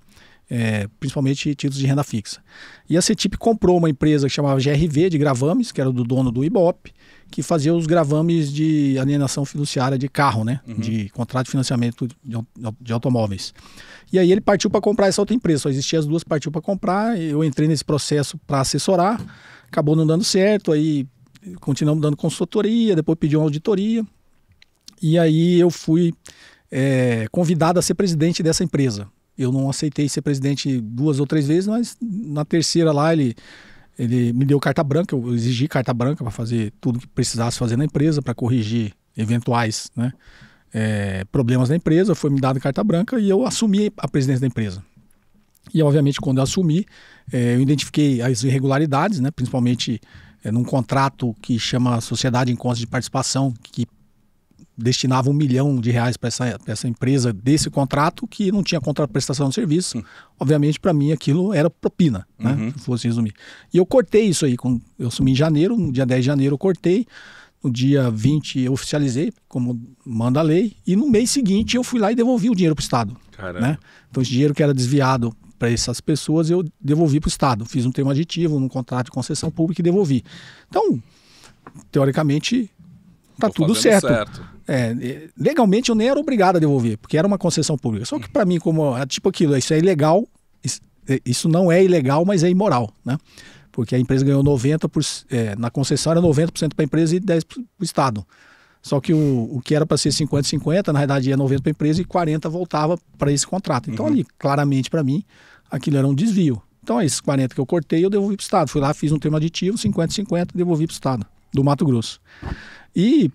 Speaker 2: Principalmente títulos de renda fixa. E a CETIP comprou uma empresa que chamava GRV, de gravames, que era do dono do Ibope, que fazia os gravames de alienação fiduciária de carro, né? De contrato de financiamento de automóveis. E aí ele partiu para comprar essa outra empresa, só existia as duas, partiu para comprar, eu entrei nesse processo para assessorar, acabou não dando certo, aí continuamos dando consultoria, depois pediu uma auditoria, e aí eu fui convidado a ser presidente dessa empresa. Eu não aceitei ser presidente 2 ou 3 vezes, mas na terceira lá ele me deu carta branca, eu exigi carta branca para fazer tudo que precisasse fazer na empresa, para corrigir eventuais, né, problemas na empresa. Foi me dada carta branca e eu assumi a presidência da empresa. E obviamente quando eu assumi, eu identifiquei as irregularidades, né, principalmente num contrato que chama Sociedade em Contas de Participação, que destinava R$1 milhão para essa empresa desse contrato, que não tinha contraprestação de serviço. Obviamente, para mim, aquilo era propina, né? Se fosse resumir. E eu cortei isso aí. Eu assumi em janeiro, no dia 10 de janeiro eu cortei, no dia 20 eu oficializei, como manda a lei, e no mês seguinte eu fui lá e devolvi o dinheiro para o Estado. Né? Então, esse dinheiro que era desviado para essas pessoas, eu devolvi para o Estado. Fiz um termo aditivo num contrato de concessão pública e devolvi. Então, teoricamente, tá tudo certo. Legalmente eu nem era obrigado a devolver, porque era uma concessão pública. Só que para mim, como tipo aquilo, isso é ilegal, isso não é ilegal, mas é imoral, né? Porque a empresa ganhou 90%, na concessão era 90% para a empresa e 10% para o Estado. Só que o que era para ser 50-50, na verdade ia 90% para a empresa e 40% voltava para esse contrato. Então ali, claramente para mim, aquilo era um desvio. Então esses 40% que eu cortei, eu devolvi para o Estado. Fui lá, fiz um termo aditivo, 50-50, devolvi para o Estado, do Mato Grosso. E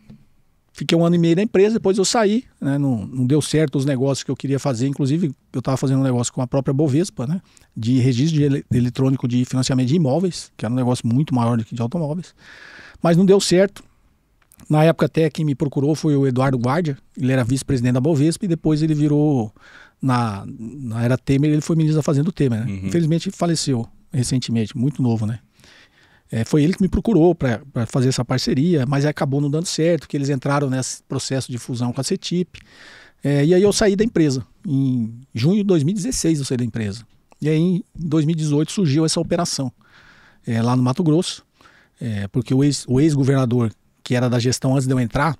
Speaker 2: Fiquei 1 ano e meio na empresa, depois eu saí, né? Não deu certo os negócios que eu queria fazer. Inclusive, eu estava fazendo um negócio com a própria Bovespa, né? De registro eletrônico de financiamento de imóveis, que era um negócio muito maior do que de automóveis. Mas não deu certo. Na época até quem me procurou foi o Eduardo Guardia, ele era vice-presidente da Bovespa e depois ele virou, na era Temer, ele foi ministro da Fazenda do Temer, né? Infelizmente faleceu recentemente, muito novo, né? Foi ele que me procurou para fazer essa parceria, mas acabou não dando certo, que eles entraram nesse processo de fusão com a CETIP. E aí eu saí da empresa. Em junho de 2016 eu saí da empresa. E aí em 2018 surgiu essa operação lá no Mato Grosso, porque o ex-governador, que era da gestão antes de eu entrar,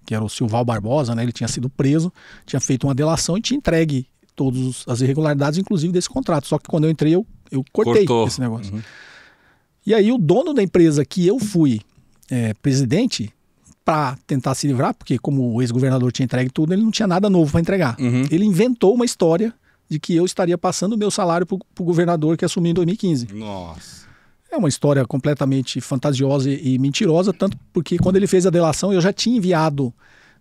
Speaker 2: que era o Silval Barbosa, né, ele tinha sido preso, tinha feito uma delação e tinha entregue todas as irregularidades, inclusive desse contrato. Só que quando eu entrei, eu cortei esse negócio. E aí o dono da empresa que eu fui presidente, para tentar se livrar, porque como o ex-governador tinha entregue tudo, ele não tinha nada novo para entregar. Ele inventou uma história de que eu estaria passando o meu salário para o governador que assumiu em 2015.
Speaker 1: Nossa.
Speaker 2: É uma história completamente fantasiosa e mentirosa, tanto porque quando ele fez a delação, eu já tinha enviado,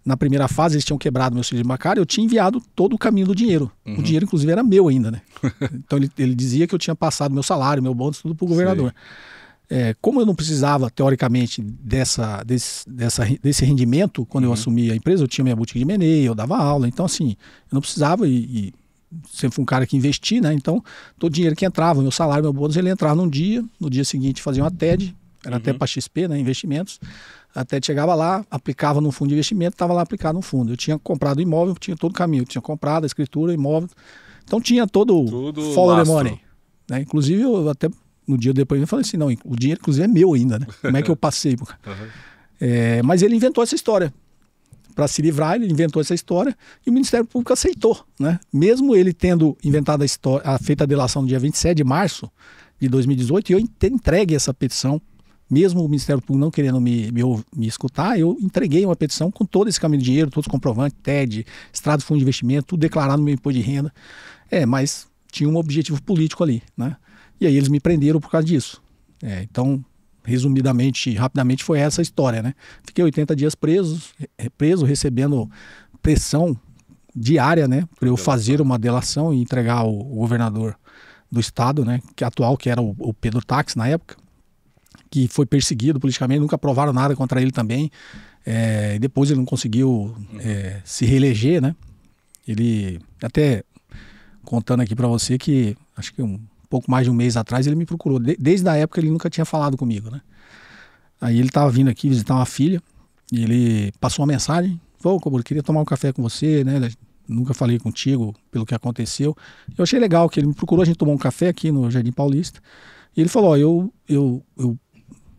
Speaker 2: na primeira fase, eles tinham quebrado meu sigilo bancário, eu tinha enviado todo o caminho do dinheiro. O dinheiro, inclusive, era meu ainda, né? Então ele dizia que eu tinha passado meu salário, meu bônus, tudo para o governador. Como eu não precisava, teoricamente, desse rendimento, quando eu assumi a empresa, eu tinha minha boutique de M&A, eu dava aula, então assim, eu não precisava e sempre fui um cara que investi, né? Então, todo o dinheiro que entrava, meu salário, meu bônus, ele entrava num dia, no dia seguinte fazia uma TED, era até para XP, né? Investimentos. A TED chegava lá, aplicava num fundo de investimento, estava lá aplicado no fundo. Eu tinha comprado imóvel, tinha todo o caminho, eu tinha comprado a escritura, imóvel. Então tinha todo o follow the money. Né? Inclusive, eu até no dia depois eu falei assim, não, o dinheiro inclusive é meu ainda, né? Como é que eu passei? Mas ele inventou essa história. Para se livrar, ele inventou essa história e o Ministério Público aceitou, né? Mesmo ele tendo inventado a história, feito a delação no dia 27 de março de 2018, e eu entregue essa petição, mesmo o Ministério Público não querendo me escutar, eu entreguei uma petição com todo esse caminho de dinheiro, todos os comprovantes, TED, extrato de fundo de investimento, tudo declarado no meu imposto de renda. Mas tinha um objetivo político ali, né? E aí eles me prenderam por causa disso. Então, resumidamente, rapidamente, foi essa a história, né? Fiquei 80 dias preso, recebendo pressão diária, né? Para eu fazer uma delação e entregar o governador do estado, né? Que era o Pedro Táxi na época, que foi perseguido politicamente, nunca provaram nada contra ele também. Depois ele não conseguiu se reeleger, né? Ele, até contando aqui para você que, acho que um pouco mais de um mês atrás, ele me procurou. Desde a época ele nunca tinha falado comigo, né? Aí ele estava vindo aqui visitar uma filha e ele passou uma mensagem, falou, eu queria tomar um café com você, né? Nunca falei contigo pelo que aconteceu. Eu achei legal que ele me procurou, a gente tomou um café aqui no Jardim Paulista. E ele falou, eu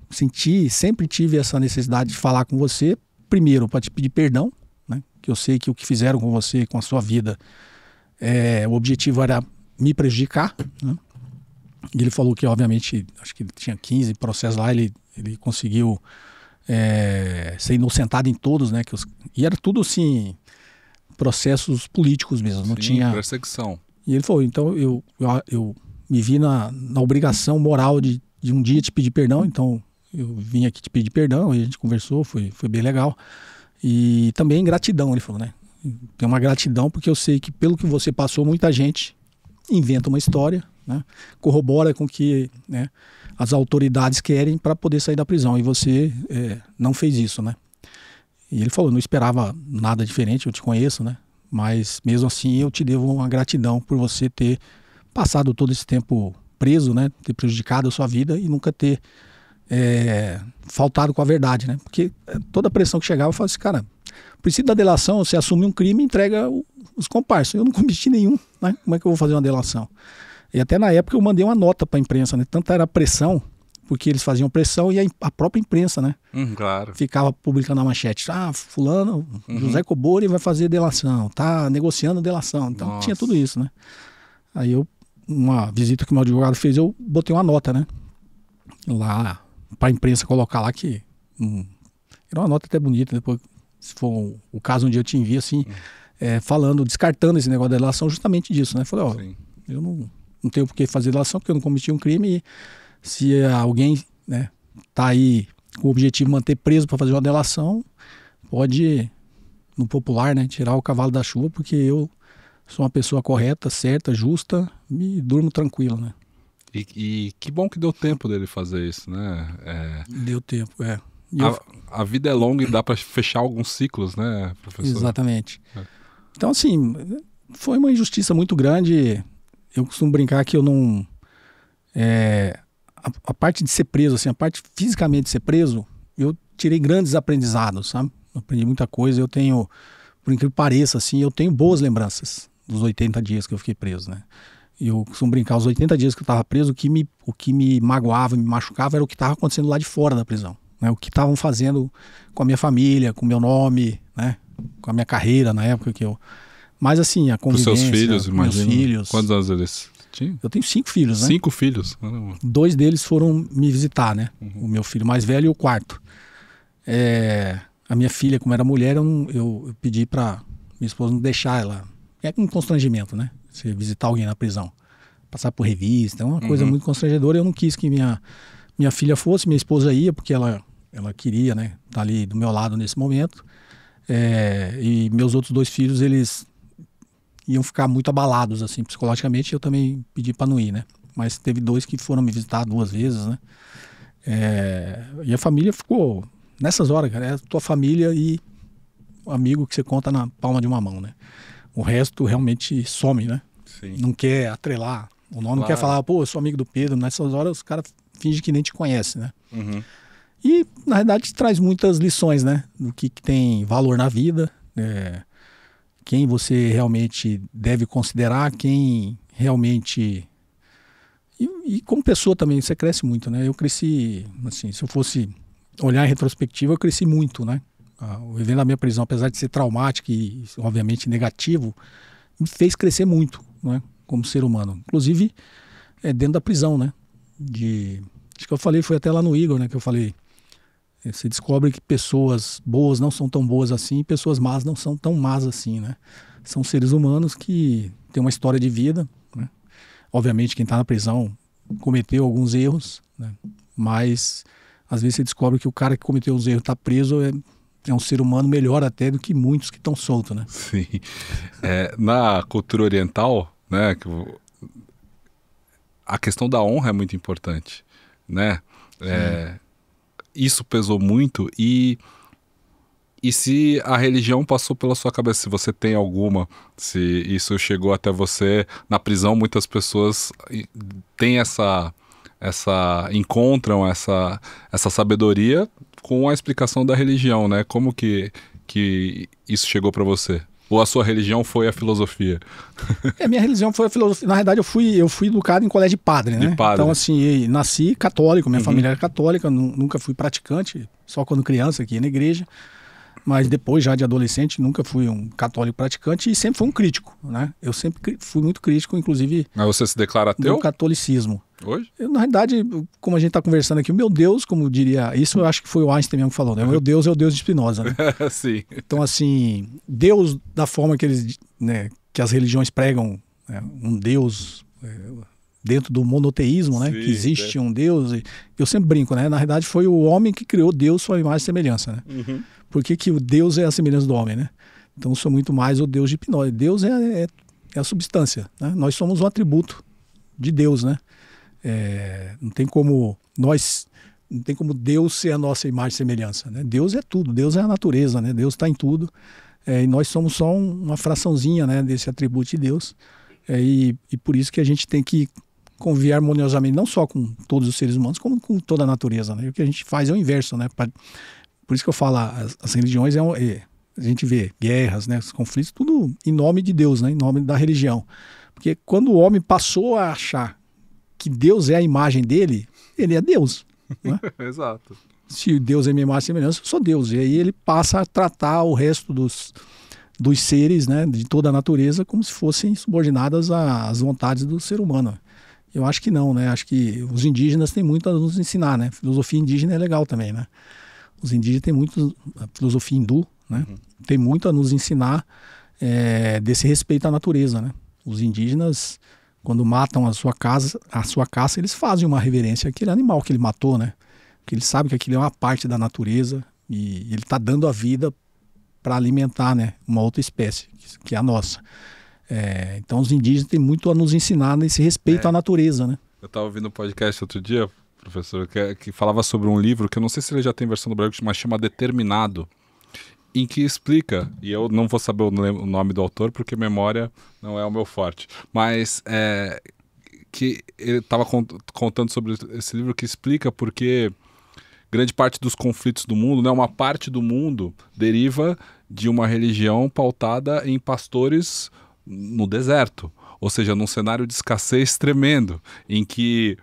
Speaker 2: sempre tive essa necessidade de falar com você, primeiro para te pedir perdão, né? Que eu sei que o que fizeram com você, com a sua vida, o objetivo era me prejudicar, né? E ele falou que, obviamente, acho que tinha 15 processos lá, ele conseguiu ser inocentado em todos, né? E era tudo, assim, processos políticos mesmo, não tinha
Speaker 1: perseguição. E
Speaker 2: ele falou, então eu me vi na obrigação moral de um dia te pedir perdão, então eu vim aqui te pedir perdão, e a gente conversou, foi bem legal. E também gratidão, ele falou, né? Tem uma gratidão porque eu sei que pelo que você passou, muita gente inventa uma história, né? Corrobora com o que, né, as autoridades querem para poder sair da prisão. E você não fez isso, né? E ele falou, não esperava nada diferente, eu te conheço, né? Mas mesmo assim eu te devo uma gratidão por você ter passado todo esse tempo preso, né? Ter prejudicado a sua vida e nunca ter faltado com a verdade, né? Porque toda a pressão que chegava, eu falava assim, cara, precisa da delação, você assume um crime e entrega os comparsas. Eu não cometi nenhum, né? Como é que eu vou fazer uma delação? E até na época eu mandei uma nota para a imprensa, né? Tanta era a pressão, porque eles faziam pressão e a própria imprensa, né?
Speaker 1: Claro.
Speaker 2: Ficava publicando a manchete. Fulano, José Cobori vai fazer delação, tá negociando delação. Então tinha tudo isso, né? Aí uma visita que o meu advogado fez, eu botei uma nota, né? Lá, para a imprensa colocar lá que... era uma nota até bonita, depois, se for o caso, um dia eu te envio, assim, descartando esse negócio da delação justamente disso, né? Falei, eu não tenho por que fazer delação, porque eu não cometi um crime e se alguém, né, tá aí com o objetivo de manter preso para fazer uma delação, pode, no popular, né, tirar o cavalo da chuva, porque eu sou uma pessoa correta, certa, justa e durmo tranquilo, né?
Speaker 1: E que bom que deu tempo dele fazer isso, né?
Speaker 2: Deu tempo, é.
Speaker 1: A vida é longa e dá para fechar alguns ciclos, né, professor?
Speaker 2: Exatamente. Então, assim, foi uma injustiça muito grande. Eu costumo brincar que eu não... a parte de ser preso, assim, a parte fisicamente de ser preso, eu tirei grandes aprendizados, sabe? Aprendi muita coisa. Eu tenho, por incrível que pareça, assim, eu tenho boas lembranças dos 80 dias que eu fiquei preso, né? E eu costumo brincar, os 80 dias que eu estava preso, o que me magoava, me machucava era o que estava acontecendo lá de fora da prisão, né? O que estavam fazendo com a minha família, com o meu nome, né? Com a minha carreira na época que eu... Mas assim, a convivência...
Speaker 1: Os seus filhos, imagina.
Speaker 2: Meus filhos.
Speaker 1: Quantos anos eles tinham?
Speaker 2: Eu tenho 5 filhos, né?
Speaker 1: 5 filhos?
Speaker 2: 2 deles foram me visitar, né? O meu filho mais velho e o quarto. A minha filha, como era mulher, eu pedi para minha esposa não deixar ela... É um constrangimento, né? Você visitar alguém na prisão. Passar por revista, é uma coisa muito constrangedora. Eu não quis que minha filha fosse, minha esposa ia, porque ela queria, né? Estar ali do meu lado nesse momento. E meus outros 2 filhos, eles iam ficar muito abalados, assim, psicologicamente. Eu também pedi para não ir, né? Mas teve 2 que foram me visitar 2 vezes, né? E a família ficou... Nessas horas, cara, é a tua família e o amigo que você conta na palma de uma mão, né? O resto realmente some, né?
Speaker 1: Sim.
Speaker 2: Não quer atrelar. O nome não quer falar, pô, eu sou amigo do Pedro. Nessas horas os caras fingem que nem te conhecem, né? E, na verdade, traz muitas lições, né? Do que tem valor na vida, quem você realmente deve considerar, quem realmente... E como pessoa também, você cresce muito, né? Eu cresci, assim, se eu fosse olhar em retrospectiva, eu cresci muito, né? O evento da minha prisão, apesar de ser traumático e, obviamente, negativo, me fez crescer muito, né? Como ser humano. Inclusive, dentro da prisão, né? Acho que eu falei, foi até lá no Igor, né? Que eu falei, você descobre que pessoas boas não são tão boas assim, e pessoas más não são tão más assim, né? São seres humanos que têm uma história de vida, né? Obviamente, quem está na prisão cometeu alguns erros, né? Mas, às vezes, você descobre que o cara que cometeu os erros está preso é um ser humano melhor até do que muitos que estão soltos, né?
Speaker 1: Sim. Na cultura oriental, né, a questão da honra é muito importante, né? Isso pesou muito e se a religião passou pela sua cabeça, se você tem alguma, se isso chegou até você na prisão, muitas pessoas têm encontram essa sabedoria com a explicação da religião, né? Como que isso chegou para você? Ou a sua religião foi a filosofia?
Speaker 2: Minha religião foi a filosofia. Na verdade, eu fui educado em colégio de padre, né? Então, assim, nasci católico, minha família era católica, nunca fui praticante, só quando criança aqui na igreja. Mas depois, já de adolescente, nunca fui um católico praticante e sempre fui um crítico, né? Eu sempre fui muito crítico, inclusive...
Speaker 1: Mas você se declara ateu?
Speaker 2: Do catolicismo.
Speaker 1: Hoje?
Speaker 2: Na realidade, como a gente está conversando aqui, o meu Deus, como diria... Isso eu acho que foi o Einstein mesmo que falou, né? O meu Deus é o Deus de Spinoza, né?
Speaker 1: Sim.
Speaker 2: Então, assim, Deus, da forma que eles, né, que as religiões pregam, né, um Deus... dentro do monoteísmo, né? Sim, que existe um Deus. Eu sempre brinco, né? Na realidade, foi o homem que criou Deus, sua imagem e semelhança, né? Por que o Deus é a semelhança do homem, né? Então, eu sou muito mais o Deus de hipnose. Deus é a substância, né? Nós somos um atributo de Deus, né? Não tem como Deus ser a nossa imagem e semelhança, né? Deus é tudo, Deus é a natureza, né? Deus está em tudo. E nós somos só uma fraçãozinha, né, desse atributo de Deus. E por isso que a gente tem que conviver harmoniosamente, não só com todos os seres humanos, como com toda a natureza, né? E o que a gente faz é o inverso, né? Por isso que eu falo, as religiões a gente vê guerras, né? Os conflitos, tudo em nome de Deus, né? Em nome da religião. Porque quando o homem passou a achar que Deus é a imagem dele, ele é Deus, né?
Speaker 1: Exato.
Speaker 2: Se Deus é minha imagem e semelhança, eu sou Deus. E aí ele passa a tratar o resto dos seres, né? De toda a natureza como se fossem subordinadas às vontades do ser humano. Eu acho que não, né? Acho que os indígenas têm muito a nos ensinar, né? Filosofia indígena é legal também, né? Os indígenas têm muito, a filosofia hindu, né? Tem muito a nos ensinar desse respeito à natureza, né? Os indígenas, quando matam a sua caça, eles fazem uma reverência àquele animal que ele matou, né? Porque ele sabe que aquilo é uma parte da natureza e ele está dando a vida para alimentar, né, uma outra espécie, que é a nossa. Então os indígenas têm muito a nos ensinar nesse respeito à natureza, né?
Speaker 1: Eu estava ouvindo um podcast outro dia, professor, que falava sobre um livro que eu não sei se ele já tem versão no Brasil, mas chama Determinado, em que explica, e eu não vou saber o nome do autor porque memória não é o meu forte, mas que ele estava contando sobre esse livro que explica porque grande parte dos conflitos do mundo, né, uma parte do mundo deriva de uma religião pautada em pastores no deserto, ou seja, num cenário de escassez tremendo, em que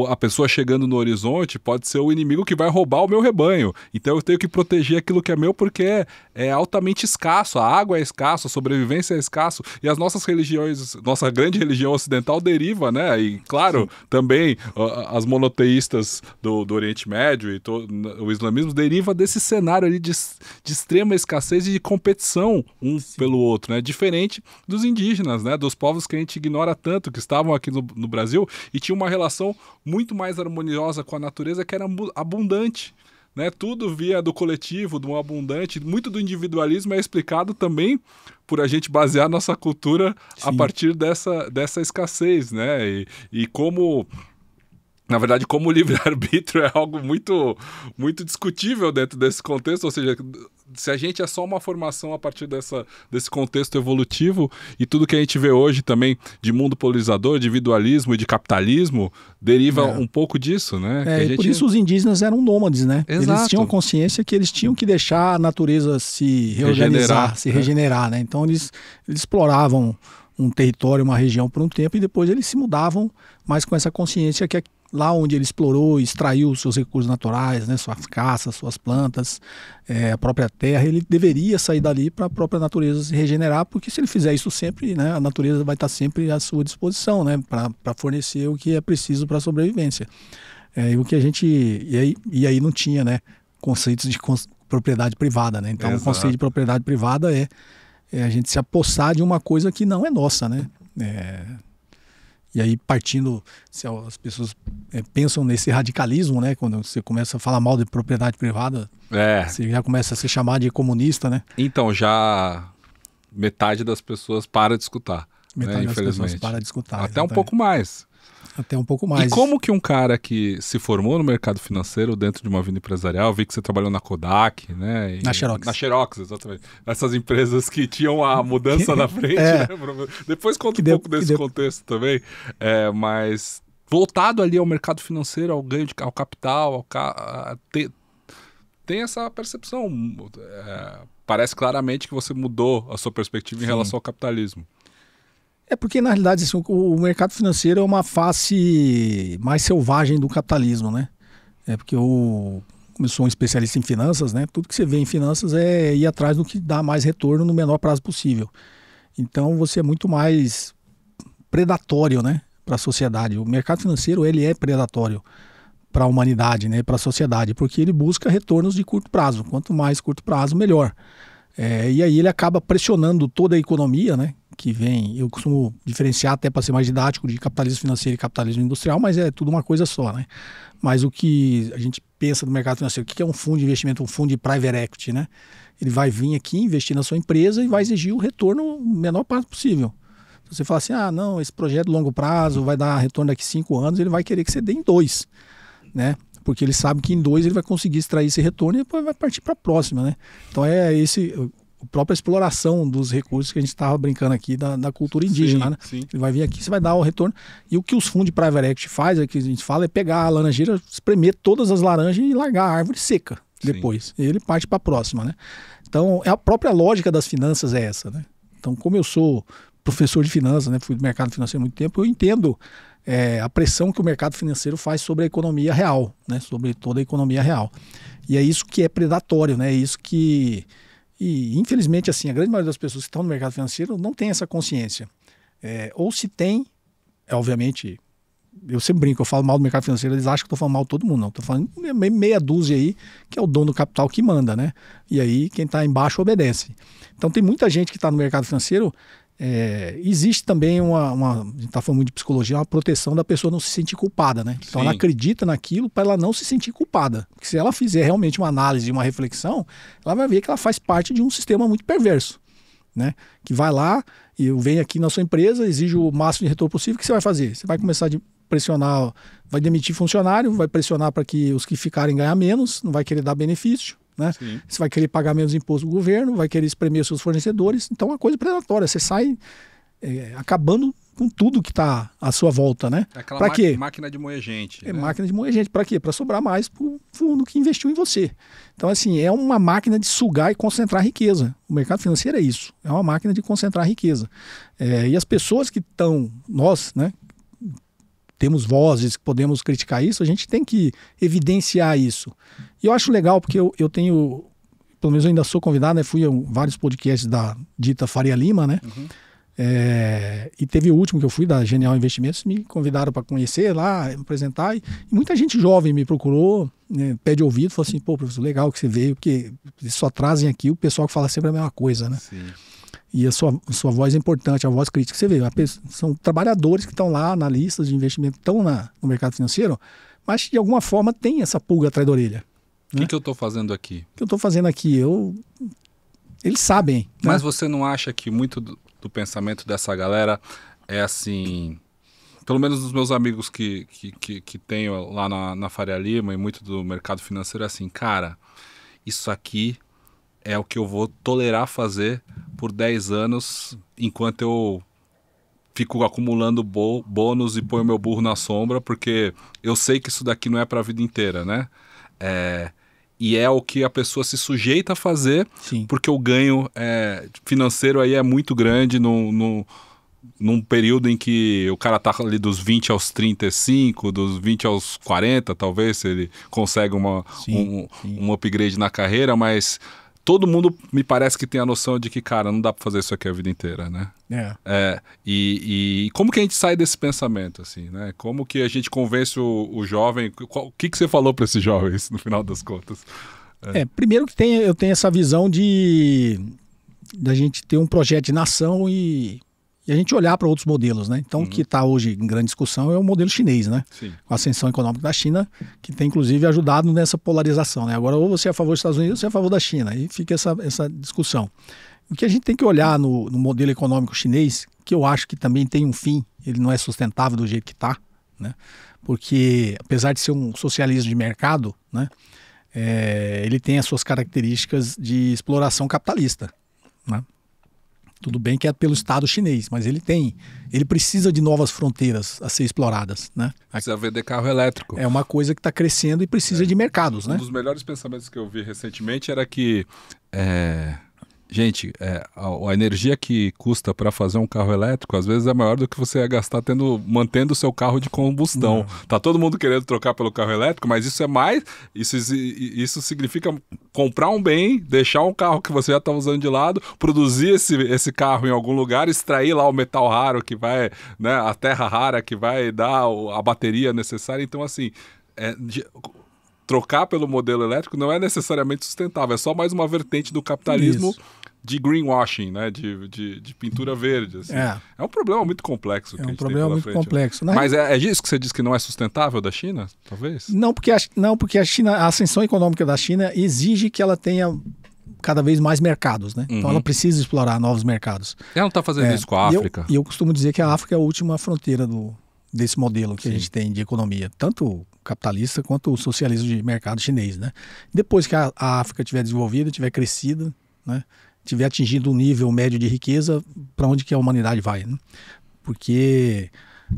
Speaker 1: a pessoa chegando no horizonte pode ser o inimigo que vai roubar o meu rebanho. Então eu tenho que proteger aquilo que é meu porque é altamente escasso, a água é escassa, a sobrevivência é escasso, e as nossas religiões, nossa grande religião ocidental deriva, né? E claro, também as monoteístas do Oriente Médio e o islamismo deriva desse cenário ali de extrema escassez e de competição pelo outro, né? Diferente dos indígenas, né? Dos povos que a gente ignora tanto, que estavam aqui no Brasil e tinham uma relação muito mais harmoniosa com a natureza, que era abundante, né? Tudo via do coletivo, do abundante. Muito do individualismo é explicado também por a gente basear nossa cultura a partir dessa escassez, né? E como, na verdade, como o livre-arbítrio é algo muito, muito discutível dentro desse contexto, ou seja, se a gente é só uma formação a partir desse contexto evolutivo, e tudo que a gente vê hoje também de mundo polarizador, de individualismo e de capitalismo, deriva um pouco disso, né?
Speaker 2: Por isso os indígenas eram nômades, né?
Speaker 1: Exato.
Speaker 2: Eles tinham consciência que eles tinham que deixar a natureza se reorganizar, se regenerar, né? Então eles exploravam um território, uma região por um tempo, e depois eles se mudavam, mas com essa consciência que lá onde ele explorou, extraiu seus recursos naturais, né, suas caças, suas plantas, a própria terra, ele deveria sair dali para a própria natureza se regenerar, porque se ele fizer isso sempre, né, a natureza vai estar sempre à sua disposição, né, para fornecer o que é preciso para a sobrevivência. E o que a gente e aí não tinha, né, conceitos de propriedade privada, né? Então o conceito de propriedade privada é a gente se apossar de uma coisa que não é nossa, né? E aí partindo, se as pessoas pensam nesse radicalismo, né? Quando você começa a falar mal de propriedade privada, você já começa a ser chamado de comunista, né?
Speaker 1: Então já metade das pessoas para de escutar.
Speaker 2: Metade das pessoas para de escutar.
Speaker 1: Até
Speaker 2: exatamente.
Speaker 1: um pouco mais.
Speaker 2: Até um pouco mais.
Speaker 1: E como que um cara que se formou no mercado financeiro dentro de uma vida empresarial, vi que você trabalhou na Kodak, né?
Speaker 2: Na Xerox.
Speaker 1: Na Xerox, exatamente. Essas empresas que tinham a mudança na frente, né? Depois conta um pouco desse contexto também. Mas voltado ali ao mercado financeiro, ao ganho, ao capital, tem essa percepção. Parece claramente que você mudou a sua perspectiva em relação ao capitalismo.
Speaker 2: Porque, na realidade, assim, o mercado financeiro é uma face mais selvagem do capitalismo, né? Porque como eu sou um especialista em finanças, né? Tudo que você vê em finanças é ir atrás do que dá mais retorno no menor prazo possível. Então, você é muito mais predatório, né, para a sociedade. O mercado financeiro, ele é predatório para a humanidade, né, para a sociedade, porque ele busca retornos de curto prazo. Quanto mais curto prazo, melhor. E aí ele acaba pressionando toda a economia, né? Que vem, eu costumo diferenciar até para ser mais didático de capitalismo financeiro e capitalismo industrial, mas é tudo uma coisa só, né? Mas o que a gente pensa do mercado financeiro, o que é um fundo de investimento, um fundo de private equity, né? Ele vai vir aqui, investir na sua empresa e vai exigir o retorno no menor prazo possível. Se você fala assim, não, esse projeto de longo prazo vai dar retorno daqui 5 anos, ele vai querer que você dê em 2, né? Porque ele sabe que em 2 ele vai conseguir extrair esse retorno e depois vai partir para a próxima, né? Então a própria exploração dos recursos que a gente estava brincando aqui da cultura indígena, né?
Speaker 1: Sim.
Speaker 2: Ele vai vir aqui, você vai dar o retorno. E o que os fundos de private equity faz, que a gente fala, é pegar a laranjeira, espremer todas as laranjas e largar a árvore seca depois. E ele parte para a próxima, né? Então, a própria lógica das finanças é essa, né? Então, como eu sou professor de finanças, né? Fui do mercado financeiro há muito tempo, eu entendo a pressão que o mercado financeiro faz sobre a economia real, né? Sobre toda a economia real. E é isso que é predatório, né? É isso que... E, infelizmente, assim, a grande maioria das pessoas que estão no mercado financeiro não tem essa consciência. Ou se tem, obviamente, eu sempre brinco, eu falo mal do mercado financeiro, eles acham que eu estou falando mal de todo mundo, não. Estou falando meia dúzia aí, que é o dono do capital que manda, né? E aí quem está embaixo obedece. Então tem muita gente que está no mercado financeiro existe também a gente está falando muito de psicologia, uma proteção da pessoa não se sentir culpada, né? Então
Speaker 1: Sim.
Speaker 2: ela acredita naquilo para ela não se sentir culpada. Porque se ela fizer realmente uma análise, uma reflexão, ela vai ver que ela faz parte de um sistema muito perverso, né? Que vai lá e vem aqui na sua empresa, exige o máximo de retorno possível. O que você vai fazer? Você vai começar a pressionar, vai demitir funcionário, vai pressionar para que os que ficarem ganhar menos, não vai querer dar benefício, né? Você vai querer pagar menos imposto do governo, vai querer espremer seus fornecedores. Então é uma coisa predatória. Você sai acabando com tudo que está à sua volta, né?
Speaker 1: Para quê? Máquina de moer gente.
Speaker 2: Máquina de moer gente. Para quê? Para sobrar mais para o fundo que investiu em você. Então, assim, é uma máquina de sugar e concentrar riqueza. O mercado financeiro é isso. É uma máquina de concentrar riqueza. E as pessoas que estão, nós, né? Temos vozes que podemos criticar isso, a gente tem que evidenciar isso. E eu acho legal porque eu tenho, pelo menos eu ainda sou convidado, né? Fui a vários podcasts da dita Faria Lima, né?
Speaker 1: Uhum.
Speaker 2: E teve o último que eu fui, da Genial Investimentos, me convidaram para conhecer lá, apresentar, e muita gente jovem me procurou, né, pé de ouvido, falou assim, pô, professor, legal que você veio, porque eles só trazem aqui o pessoal que fala sempre a mesma coisa, né?
Speaker 1: Sim.
Speaker 2: E a sua voz é importante, a voz crítica que você vê. São trabalhadores que estão lá, analistas de investimento, estão no mercado financeiro, mas de alguma forma tem essa pulga atrás da orelha.
Speaker 1: O que eu estou fazendo aqui?
Speaker 2: O que eu estou fazendo aqui? Eles sabem.
Speaker 1: Mas
Speaker 2: né?
Speaker 1: você não acha que muito do pensamento dessa galera é assim... Pelo menos dos meus amigos que tenho lá na Faria Lima e muito do mercado financeiro é assim, cara, isso aqui é o que eu vou tolerar fazer por 10 anos enquanto eu fico acumulando bônus e ponho meu burro na sombra, porque eu sei que isso daqui não é para a vida inteira, né? E é o que a pessoa se sujeita a fazer,
Speaker 2: Sim.
Speaker 1: porque o ganho financeiro aí é muito grande num período em que o cara tá ali dos 20 aos 35, dos 20 aos 40, talvez, se ele consegue um upgrade na carreira, mas todo mundo me parece que tem a noção de que, cara, não dá para fazer isso aqui a vida inteira, né? E como que a gente sai desse pensamento, assim, né? Como que a gente convence o jovem? O que você falou para esses jovens, no final das contas?
Speaker 2: Primeiro que eu tenho essa visão da gente ter um projeto de nação e a gente olhar para outros modelos, né? Então, o que está hoje em grande discussão é o modelo chinês, né?
Speaker 1: Sim.
Speaker 2: Com a ascensão econômica da China, que tem inclusive ajudado nessa polarização, né? Agora, ou você é a favor dos Estados Unidos ou você é a favor da China. E fica essa discussão. O que a gente tem que olhar no modelo econômico chinês, que eu acho que também tem um fim, ele não é sustentável do jeito que está, né? Porque, apesar de ser um socialismo de mercado, né? Ele tem as suas características de exploração capitalista, né? Tudo bem que é pelo Estado chinês, mas ele precisa de novas fronteiras a ser exploradas, né?
Speaker 1: Precisa vender carro elétrico.
Speaker 2: É uma coisa que está crescendo e precisa de mercados, né?
Speaker 1: Um dos melhores pensamentos que eu vi recentemente era que, gente, a energia que custa para fazer um carro elétrico, às vezes é maior do que você ia gastar mantendo o seu carro de combustão. Tá todo mundo querendo trocar pelo carro elétrico, mas isso é mais... Isso significa comprar um bem, deixar um carro que você já está usando de lado, produzir esse carro em algum lugar, extrair lá o metal raro que vai, né, a terra rara que vai dar a bateria necessária. Então, assim... trocar pelo modelo elétrico não é necessariamente sustentável, é só mais uma vertente do capitalismo. Isso. De greenwashing, né? De pintura verde. Assim. É um problema muito complexo.
Speaker 2: É um problema muito complexo. Né?
Speaker 1: Mas é isso que você diz que não é sustentável da China, talvez?
Speaker 2: Não, porque a China, a ascensão econômica da China exige que ela tenha cada vez mais mercados, né? Então ela precisa explorar novos mercados.
Speaker 1: Ela não está fazendo isso com a África?
Speaker 2: E eu costumo dizer que a África é a última fronteira desse modelo que a gente tem de economia, tanto capitalista quanto o socialismo de mercado chinês, né? Depois que a África tiver desenvolvida, tiver crescida, né? Tiver atingido um nível médio de riqueza, para onde que a humanidade vai, né? Porque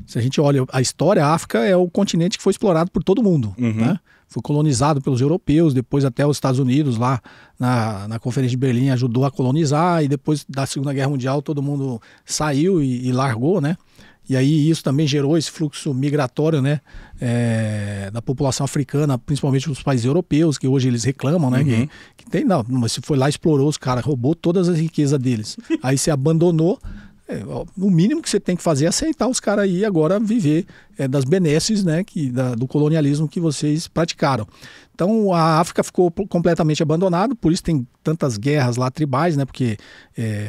Speaker 2: se a gente olha a história, a África é o continente que foi explorado por todo mundo, né? Foi colonizado pelos europeus, depois até os Estados Unidos lá na Conferência de Berlim ajudou a colonizar, e depois da Segunda Guerra Mundial todo mundo saiu e largou, né? E aí isso também gerou esse fluxo migratório, né, da população africana, principalmente dos países europeus, que hoje eles reclamam, né, que tem, não, mas você foi lá, explorou os caras, roubou todas as riquezas deles. Aí você abandonou, O mínimo que você tem que fazer é aceitar os caras aí agora viver das benesses, né, do colonialismo que vocês praticaram. Então a África ficou completamente abandonada, por isso tem tantas guerras lá tribais, né, porque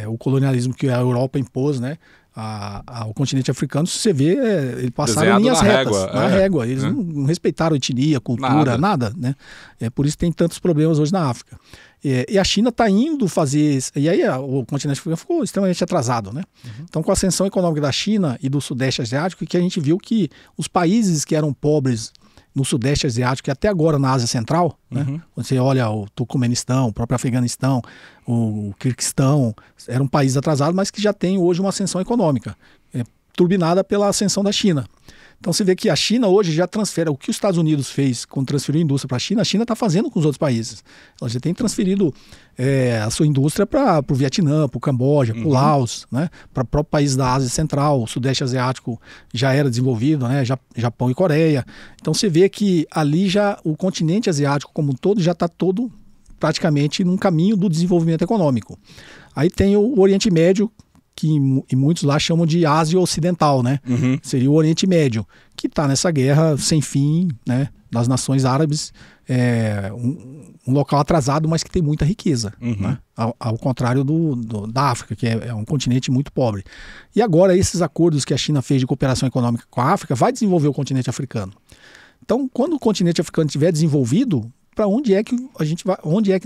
Speaker 2: o colonialismo que a Europa impôs, né, ao continente africano, se você vê, eles passaram linhas retas, na régua. Eles não respeitaram etnia, cultura, nada, né? Por isso tem tantos problemas hoje na África. E a China está indo fazer... E aí o continente africano ficou extremamente atrasado, né? Então, com a ascensão econômica da China e do Sudeste Asiático, que a gente viu que os países que eram pobres no Sudeste Asiático e até agora na Ásia Central, né? Quando você olha o Turcomenistão, o próprio Afeganistão, o Quirguistão, eram países atrasados, mas que já têm hoje uma ascensão econômica, turbinada pela ascensão da China. Então você vê que a China hoje já transfere, o que os Estados Unidos fez quando transferiu a indústria para a China está fazendo com os outros países. Ela já tem transferido a sua indústria para o Vietnã, para o Camboja, para o Laos, né? Para o próprio país da Ásia Central, o Sudeste Asiático já era desenvolvido, né? Japão e Coreia. Então você vê que ali já o continente asiático como um todo já está todo praticamente num caminho do desenvolvimento econômico. Aí tem o Oriente Médio, que muitos lá chamam de Ásia Ocidental, né? Seria o Oriente Médio, que está nessa guerra sem fim, né, das nações árabes, um local atrasado, mas que tem muita riqueza, né? Ao contrário da África, que é um continente muito pobre. E agora esses acordos que a China fez de cooperação econômica com a África vai desenvolver o continente africano. Então, quando o continente africano estiver desenvolvido, para onde é que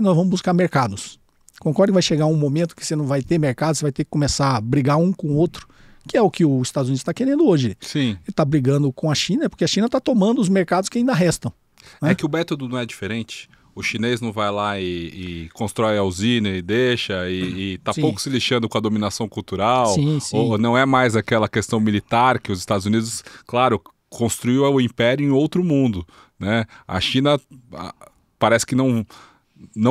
Speaker 2: nós vamos buscar mercados? Concordo que vai chegar um momento que você não vai ter mercado, você vai ter que começar a brigar um com o outro, que é o que os Estados Unidos está querendo hoje.
Speaker 1: Sim.
Speaker 2: Ele está brigando com a China, porque a China está tomando os mercados que ainda restam, né?
Speaker 1: É que o método não é diferente. O chinês não vai lá e constrói a usina e deixa, e está pouco se lixando com a dominação cultural.
Speaker 2: Sim.
Speaker 1: Ou não é mais aquela questão militar que os Estados Unidos, claro, construiu o império em outro mundo, né? A China parece que não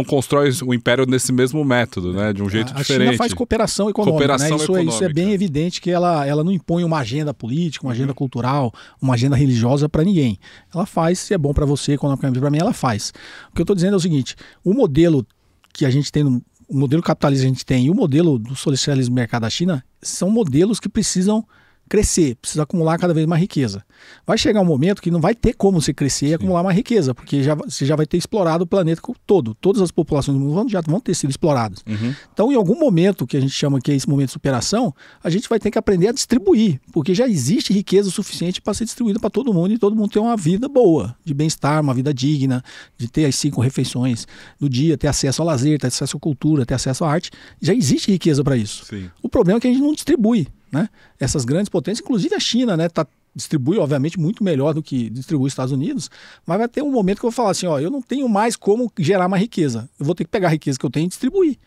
Speaker 1: constrói o império nesse mesmo método, né? De um jeito diferente.
Speaker 2: A China faz cooperação econômica, né? Isso é bem evidente que ela não impõe uma agenda política, uma agenda cultural, uma agenda religiosa para ninguém. Ela faz, se é bom para você, economicamente para mim, ela faz. O que eu estou dizendo é o seguinte, o modelo que a gente tem, o modelo capitalista que a gente tem e o modelo do socialismo do mercado da China são modelos que precisam crescer, precisa acumular cada vez mais riqueza. Vai chegar um momento que não vai ter como você crescer e acumular mais riqueza, porque você já vai ter explorado o planeta todo. Todas as populações do mundo já vão ter sido exploradas. Então, em algum momento, que a gente chama que é esse momento de superação, a gente vai ter que aprender a distribuir, porque já existe riqueza suficiente para ser distribuída para todo mundo e todo mundo ter uma vida boa, de bem-estar, uma vida digna, de ter as 5 refeições do dia, ter acesso ao lazer, ter acesso à cultura, ter acesso à arte. Já existe riqueza para isso.
Speaker 1: Sim.
Speaker 2: O problema é que a gente não distribui, né? Essas grandes potências, inclusive a China, né, distribui, obviamente, muito melhor do que distribui os Estados Unidos, mas vai ter um momento que eu vou falar assim, eu não tenho mais como gerar mais riqueza. Eu vou ter que pegar a riqueza que eu tenho e distribuir.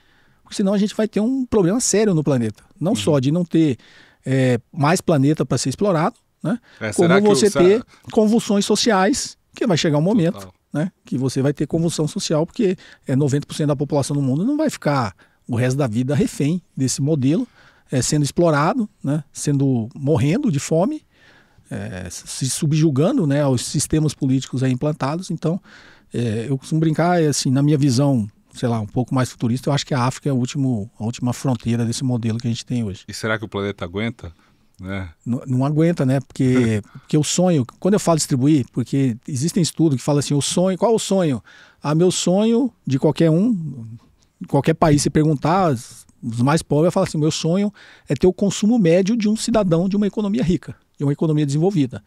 Speaker 2: Porque senão a gente vai ter um problema sério no planeta. Não só de não ter mais planeta para ser explorado, né? Como você ter convulsões sociais, que vai chegar um momento, né, que você vai ter convulsão social, porque 90% da população do mundo não vai ficar o resto da vida refém desse modelo, sendo explorado, né, morrendo de fome, se subjugando, né, aos sistemas políticos aí implantados. Então, eu costumo brincar, assim, na minha visão, sei lá, um pouco mais futurista, eu acho que a África é a última fronteira desse modelo que a gente tem hoje.
Speaker 1: E será que o planeta aguenta?
Speaker 2: Não aguenta, né? Porque o sonho, quando eu falo distribuir, porque existem estudos que falam assim, qual é o sonho? Meu sonho de qualquer país, se perguntar, os mais pobres, vai falar assim, meu sonho é ter o consumo médio de um cidadão de uma economia rica, de uma economia desenvolvida.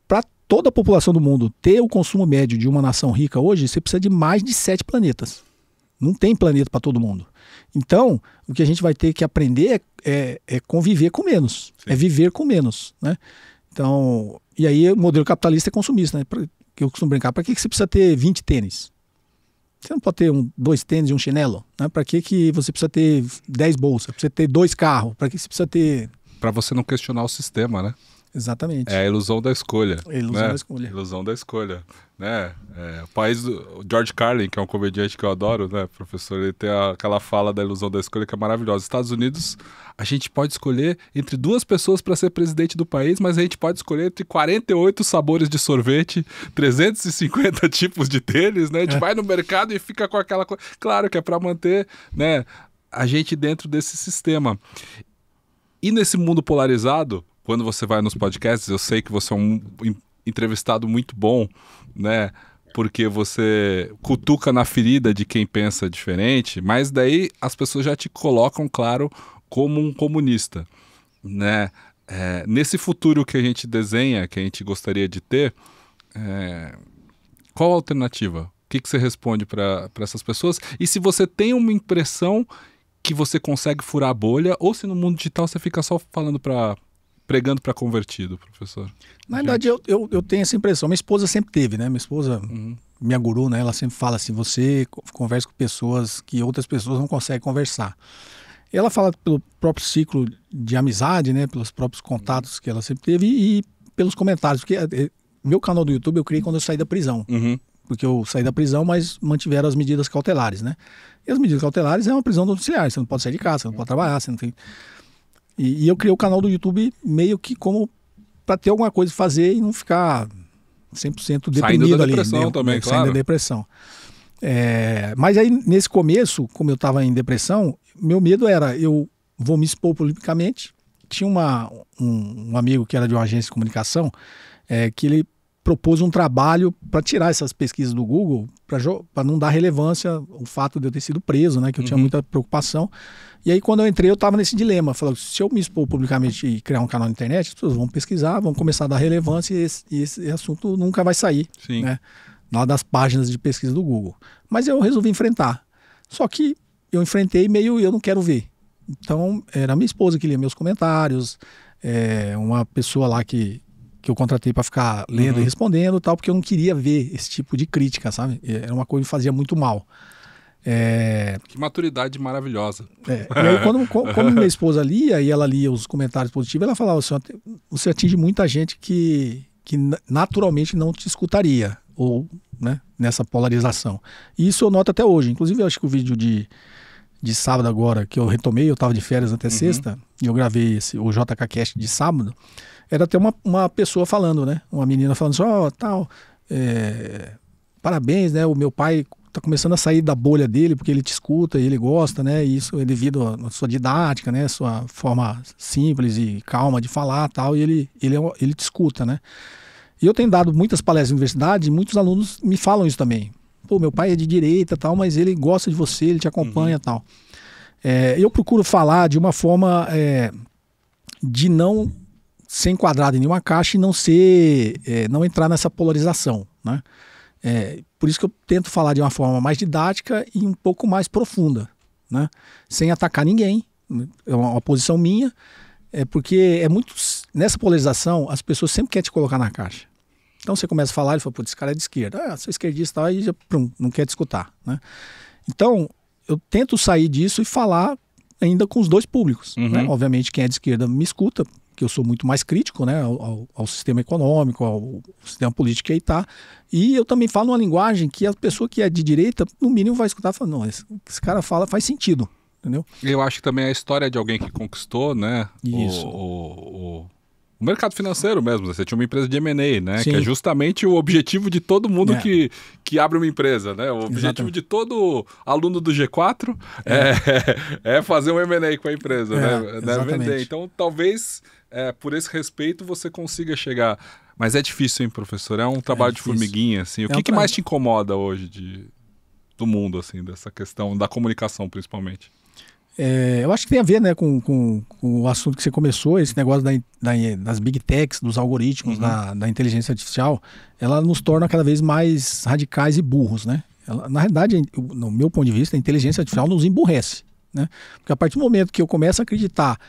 Speaker 2: Para toda a população do mundo ter o consumo médio de uma nação rica hoje, você precisa de mais de 7 planetas. Não tem planeta para todo mundo. Então, o que a gente vai ter que aprender é conviver com menos, viver com menos, né? Então, e aí o modelo capitalista é consumista, né? Que eu costumo brincar, para que você precisa ter 20 tênis? Você não pode ter 2 tênis e um chinelo, né? Para que você precisa ter 10 bolsas? Para você ter 2 carros? Para que você precisa ter...
Speaker 1: Para você não questionar o sistema, né?
Speaker 2: Exatamente.
Speaker 1: É a ilusão da escolha.
Speaker 2: Da escolha.
Speaker 1: Ilusão da escolha. Né? O país do George Carlin, que é um comediante que eu adoro, né, professor, ele tem aquela fala da ilusão da escolha que é maravilhosa. Estados Unidos, a gente pode escolher entre 2 pessoas para ser presidente do país, mas a gente pode escolher entre 48 sabores de sorvete, 350 tipos de tênis, né? A gente vai no mercado e fica com aquela coisa. Claro que é para manter, né, a gente dentro desse sistema. E nesse mundo polarizado, quando você vai nos podcasts, eu sei que você é um entrevistado muito bom, né? Porque você cutuca na ferida de quem pensa diferente, mas daí as pessoas já te colocam, claro, como um comunista, né? Nesse futuro que a gente desenha, que a gente gostaria de ter, qual a alternativa? O que você responde para essas pessoas? E se você tem uma impressão que você consegue furar a bolha, ou se no mundo digital você fica só pregando para convertido, professor?
Speaker 2: Na verdade, eu tenho essa impressão. Minha esposa sempre teve, né? Minha esposa, minha guru, né? Ela sempre fala assim, você conversa com pessoas que outras pessoas não conseguem conversar. E ela fala pelo próprio ciclo de amizade, né? Pelos próprios contatos que ela sempre teve e pelos comentários. Porque meu canal do YouTube eu criei quando eu saí da prisão. Porque eu saí da prisão, mas mantiveram as medidas cautelares, né? E as medidas cautelares é uma prisão domiciliar. Você não pode sair de casa, você não pode trabalhar, você não tem... E eu criei o canal do YouTube meio que como para ter alguma coisa a fazer e não ficar 100% deprimido
Speaker 1: saindo da
Speaker 2: ali.
Speaker 1: Depressão também, claro.
Speaker 2: Saindo da depressão. Mas aí, nesse começo, como eu estava em depressão, meu medo era, eu vou me expor publicamente. Tinha um amigo que era de uma agência de comunicação, que ele propôs um trabalho para tirar essas pesquisas do Google, para não dar relevância ao fato de eu ter sido preso, né, que eu tinha muita preocupação. E aí, quando eu entrei, eu estava nesse dilema. Falei, se eu me expor publicamente e criar um canal na internet, as pessoas vão pesquisar, vão começar a dar relevância e esse assunto nunca vai sair, né, lá das páginas de pesquisa do Google. Mas eu resolvi enfrentar. Só que eu enfrentei meio eu não quero ver. Então, era a minha esposa que lia meus comentários, uma pessoa lá que eu contratei para ficar lendo e respondendo e tal, porque eu não queria ver esse tipo de crítica, sabe? Era uma coisa que fazia muito mal.
Speaker 1: Que maturidade maravilhosa.
Speaker 2: E aí, quando minha esposa lia, e ela lia os comentários positivos, ela falava assim, você atinge muita gente que naturalmente não te escutaria, ou, né, nessa polarização. E isso eu noto até hoje. Inclusive, eu acho que o vídeo de sábado agora, que eu retomei, eu estava de férias até sexta, e eu gravei o JKCast de sábado, era até uma pessoa falando, né? Uma menina falando assim, parabéns, né? O meu pai tá começando a sair da bolha dele, porque ele te escuta e ele gosta, né? E isso é devido à sua didática, né? Sua forma simples e calma de falar, tal, e ele te escuta, né? E eu tenho dado muitas palestras na universidade e muitos alunos me falam isso também. Pô, meu pai é de direita, tal, mas ele gosta de você, ele te acompanha, tal. Eu procuro falar de uma forma de não ser enquadrado em nenhuma caixa e não entrar nessa polarização, né? Por isso que eu tento falar de uma forma mais didática e um pouco mais profunda, né? Sem atacar ninguém. É uma posição minha, porque nessa polarização as pessoas sempre querem te colocar na caixa. Então você começa a falar e fala, pô, esse cara é de esquerda, sou esquerdista, aí já não quer te escutar, né? Então eu tento sair disso e falar ainda com os dois públicos, né? Obviamente quem é de esquerda me escuta, que eu sou muito mais crítico, né, ao sistema econômico, ao sistema político que aí está. E eu também falo uma linguagem que a pessoa que é de direita, no mínimo, vai escutar e falar, não, esse cara fala, faz sentido, entendeu?
Speaker 1: Eu acho que também a história de alguém que conquistou, né,
Speaker 2: isso.
Speaker 1: O mercado financeiro mesmo. Você tinha uma empresa de M&A, né?
Speaker 2: Sim.
Speaker 1: Que é justamente o objetivo de todo mundo que abre uma empresa, né? O objetivo
Speaker 2: Exatamente.
Speaker 1: de todo aluno do G4 é fazer um M&A com a empresa, né? Vender. Então, talvez, por esse respeito, você consiga chegar. Mas é difícil, hein, professor? É um trabalho de formiguinha, assim. O que mais te incomoda hoje do mundo, assim, dessa questão da comunicação, principalmente?
Speaker 2: Eu acho que tem a ver, né, com o assunto que você começou, esse negócio das big techs, dos algoritmos, da inteligência artificial. Ela nos torna cada vez mais radicais e burros, né? Na realidade, no meu ponto de vista, a inteligência artificial nos emburrece, né? Porque a partir do momento que eu começo a acreditar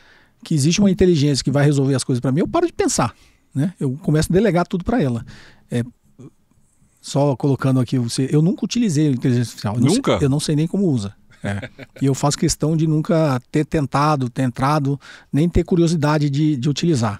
Speaker 2: que existe uma inteligência que vai resolver as coisas para mim, eu paro de pensar, né? Eu começo a delegar tudo para ela. Só colocando aqui, eu nunca utilizei a inteligência artificial.
Speaker 1: Nunca?
Speaker 2: Eu não sei nem como usa. E eu faço questão de nunca ter tentado, ter entrado, nem ter curiosidade de utilizar.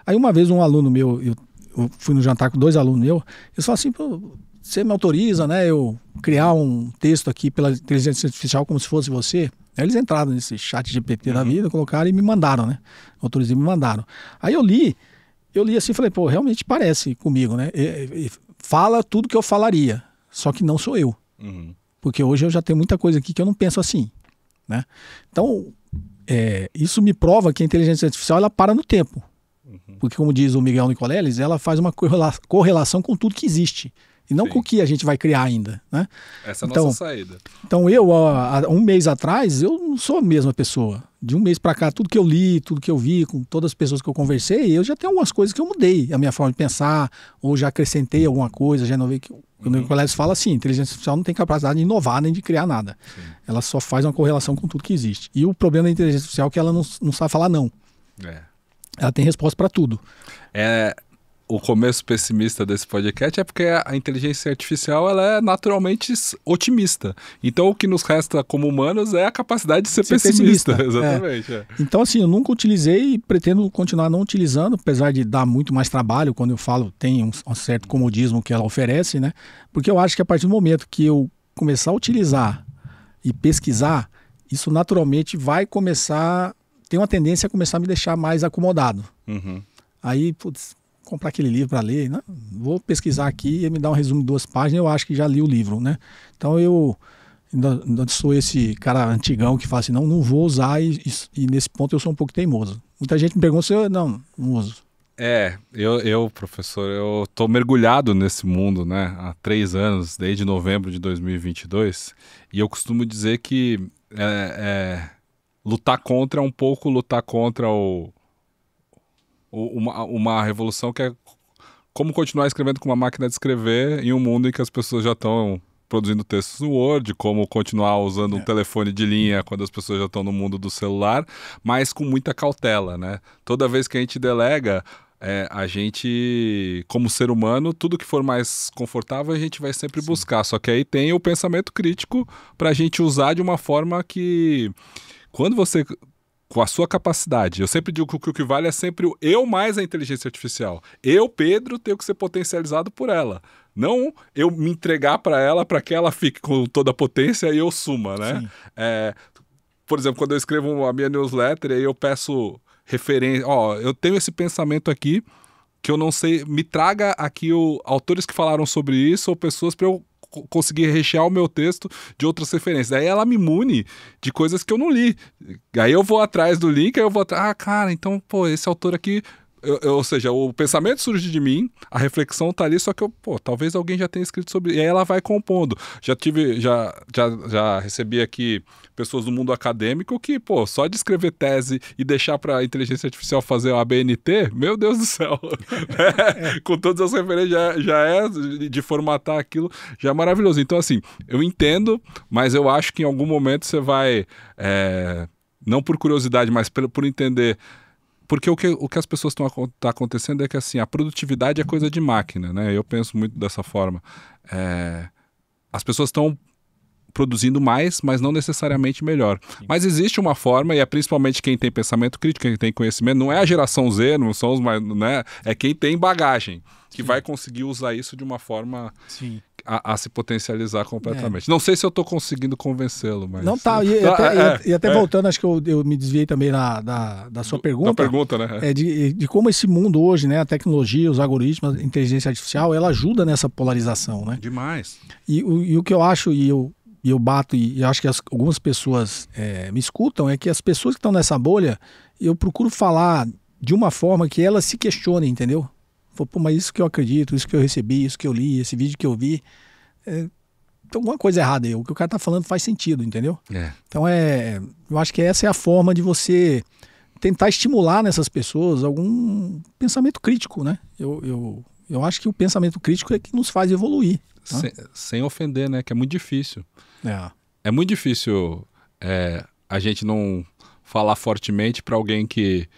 Speaker 2: Aí uma vez um aluno meu, eu fui no jantar com 2 alunos meus, eles falaram assim, pô, você me autoriza, né, eu criar um texto aqui pela inteligência artificial como se fosse você? Aí eles entraram nesse chat GPT da vida, colocaram e me mandaram, né? Autorizei e me mandaram. Aí eu li assim e falei, pô, realmente parece comigo, né? Fala tudo que eu falaria, só que não sou eu. Porque hoje eu já tenho muita coisa aqui que eu não penso assim, né? Então, isso me prova que a inteligência artificial ela para no tempo. Porque, como diz o Miguel Nicoleles, ela faz uma correlação com tudo que existe. E não com o que a gente vai criar ainda, né?
Speaker 1: Essa é a nossa saída.
Speaker 2: Então eu, há um mês atrás, eu não sou a mesma pessoa. De um mês para cá, tudo que eu li, tudo que eu vi, com todas as pessoas que eu conversei, eu já tenho algumas coisas que eu mudei. A minha forma de pensar, ou já acrescentei alguma coisa, já inovei. O Nicoleles fala assim, inteligência artificial não tem capacidade de inovar nem de criar nada. Sim. Ela só faz uma correlação com tudo que existe. E o problema da inteligência artificial é que ela não sabe falar não. Ela tem resposta para tudo.
Speaker 1: O começo pessimista desse podcast é porque a inteligência artificial ela é naturalmente otimista. Então o que nos resta como humanos é a capacidade de ser pessimista. Exatamente.
Speaker 2: Então assim, eu nunca utilizei e pretendo continuar não utilizando, apesar de dar muito mais trabalho, quando eu falo tem um certo comodismo que ela oferece, né? Porque eu acho que a partir do momento que eu começar a utilizar e pesquisar, isso naturalmente vai começar, tem uma tendência a começar a me deixar mais acomodado. Aí, putz, comprar aquele livro para ler, né? Vou pesquisar aqui e me dar um resumo de 2 páginas, eu acho que já li o livro, né? Então eu ainda sou esse cara antigão que fala assim, não vou usar e nesse ponto eu sou um pouco teimoso. Muita gente me pergunta se eu não uso.
Speaker 1: Professor, eu tô mergulhado nesse mundo, né? Há 3 anos, desde novembro de 2022, e eu costumo dizer que lutar contra é um pouco lutar contra uma revolução que é como continuar escrevendo com uma máquina de escrever em um mundo em que as pessoas já estão produzindo textos no Word, como continuar usando um telefone de linha quando as pessoas já estão no mundo do celular, mas com muita cautela, né? Toda vez que a gente delega, a gente, como ser humano, tudo que for mais confortável a gente vai sempre buscar, só que aí tem o pensamento crítico para a gente usar de uma forma que, quando você... com a sua capacidade. Eu sempre digo que o que vale é sempre o eu mais a inteligência artificial. Eu, Pedro, tenho que ser potencializado por ela. Não eu me entregar para ela para que ela fique com toda a potência e eu suma, né? Por exemplo, quando eu escrevo a minha newsletter, aí eu peço referência. Eu tenho esse pensamento aqui que eu não sei, me traga aqui autores que falaram sobre isso ou pessoas para eu conseguir rechear o meu texto de outras referências. Aí ela me mune de coisas que eu não li. Aí eu vou atrás do link, aí eu vou atrás, cara, então, esse autor aqui... ou seja, o pensamento surge de mim, a reflexão tá ali, só que talvez alguém já tenha escrito sobre... E aí ela vai compondo. Já recebi aqui pessoas do mundo acadêmico que, só de escrever tese e deixar para a inteligência artificial fazer a ABNT, meu Deus do céu. Com todas as referências, de formatar aquilo, já é maravilhoso. Então, assim, eu entendo, mas eu acho que em algum momento você vai, não por curiosidade, mas por entender... Porque o que as pessoas tá acontecendo é que assim, a produtividade é coisa de máquina, né? Eu penso muito dessa forma. As pessoas estão produzindo mais, mas não necessariamente melhor. Sim. Mas existe uma forma, e é principalmente quem tem pensamento crítico, quem tem conhecimento, não é a geração Z, não são os mais, né? É quem tem bagagem, que vai conseguir usar isso de uma forma a se potencializar completamente. Não sei se eu estou conseguindo convencê-lo, mas...
Speaker 2: Não, tá, e até voltando, acho que eu me desviei também da sua pergunta.
Speaker 1: Da pergunta, né?
Speaker 2: De como esse mundo hoje, né, a tecnologia, os algoritmos, a inteligência artificial, ela ajuda nessa polarização, né?
Speaker 1: Demais.
Speaker 2: E o que eu acho, e eu bato, e acho que algumas pessoas me escutam, é que as pessoas que estão nessa bolha, eu procuro falar de uma forma que elas se questionem, entendeu? Mas isso que eu acredito, isso que eu recebi, isso que eu li, esse vídeo que eu vi, tem alguma coisa errada aí. O que o cara tá falando faz sentido, entendeu? Então eu acho que essa é a forma de você tentar estimular nessas pessoas algum pensamento crítico, né? Eu acho que o pensamento crítico é que nos faz evoluir.
Speaker 1: Sem ofender, né? Que é muito difícil. É muito difícil a gente não falar fortemente para alguém que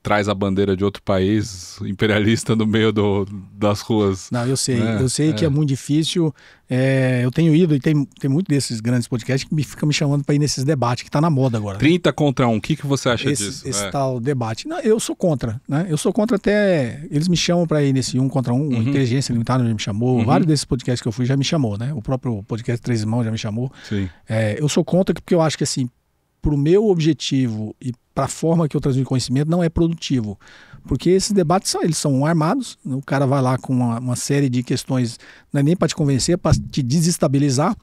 Speaker 1: traz a bandeira de outro país imperialista no meio das ruas.
Speaker 2: Não, eu sei. Eu sei que é muito difícil. Eu tenho ido, e tem muito desses grandes podcasts que ficam me chamando para ir nesses debates, que está na moda agora.
Speaker 1: 30 contra 1, o que você acha disso?
Speaker 2: Esse tal debate. Não, eu sou contra, né? Eu sou contra até... Eles me chamam para ir nesse 1 contra 1, Inteligência Limitada já me chamou, vários desses podcasts que eu fui já me chamou, né? O próprio podcast Três Irmãos já me chamou.
Speaker 1: Sim.
Speaker 2: Eu sou contra porque eu acho que, assim, para o meu objetivo e para a forma que eu transmito conhecimento, não é produtivo. Porque esses debates eles são armados, o cara vai lá com uma série de questões, não é nem para te convencer, é para te desestabilizar.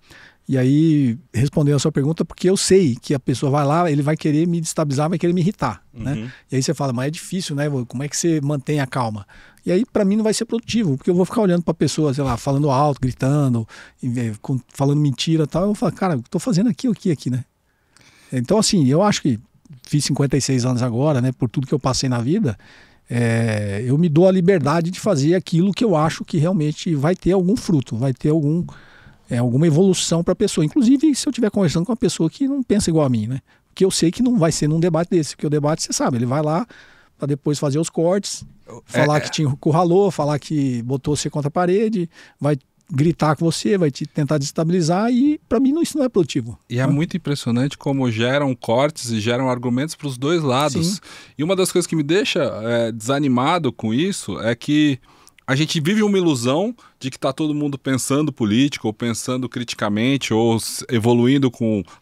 Speaker 2: E aí, respondendo a sua pergunta, porque eu sei que a pessoa vai lá, ele vai querer me destabilizar, vai querer me irritar, né? E aí você fala, mas é difícil, né? Como é que você mantém a calma? E aí, para mim, não vai ser produtivo, porque eu vou ficar olhando para a pessoa, sei lá, falando alto, gritando, falando mentira e tal. Eu vou falar, cara, eu tô fazendo aqui, né? Então, assim, eu acho que fiz 56 anos agora, né? Por tudo que eu passei na vida, eu me dou a liberdade de fazer aquilo que eu acho que realmente vai ter algum fruto, vai ter alguma evolução para a pessoa. Inclusive, se eu estiver conversando com uma pessoa que não pensa igual a mim, né? Porque eu sei que não vai ser num debate desse, porque o debate, você sabe, ele vai lá para depois fazer os cortes, falar que te encurralou, falar que botou você contra a parede, vai gritar com você, vai te tentar desestabilizar e para mim isso não é produtivo.
Speaker 1: E é muito impressionante como geram cortes e geram argumentos para os dois lados. Sim. E uma das coisas que me deixa desanimado com isso é que a gente vive uma ilusão de que está todo mundo pensando político, ou pensando criticamente, ou evoluindo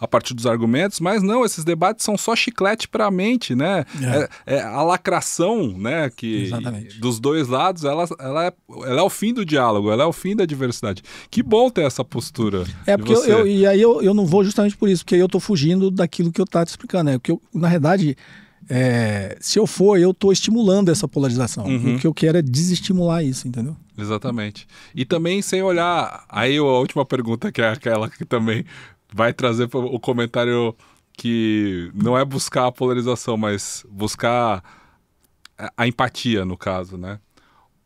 Speaker 1: a partir dos argumentos, mas não, esses debates são só chiclete para a mente, né? A lacração, né, que dos dois lados, ela é o fim do diálogo, ela é o fim da diversidade. Que bom ter essa postura.
Speaker 2: Porque eu não vou justamente por isso, porque eu estou fugindo daquilo que eu estava te explicando, né? Porque na realidade... se eu for, eu estou estimulando essa polarização. O que eu quero é desestimular isso, entendeu?
Speaker 1: Exatamente. E também sem olhar... Aí a última pergunta, que é aquela que também vai trazer o comentário que não é buscar a polarização, mas buscar a empatia, no caso, né?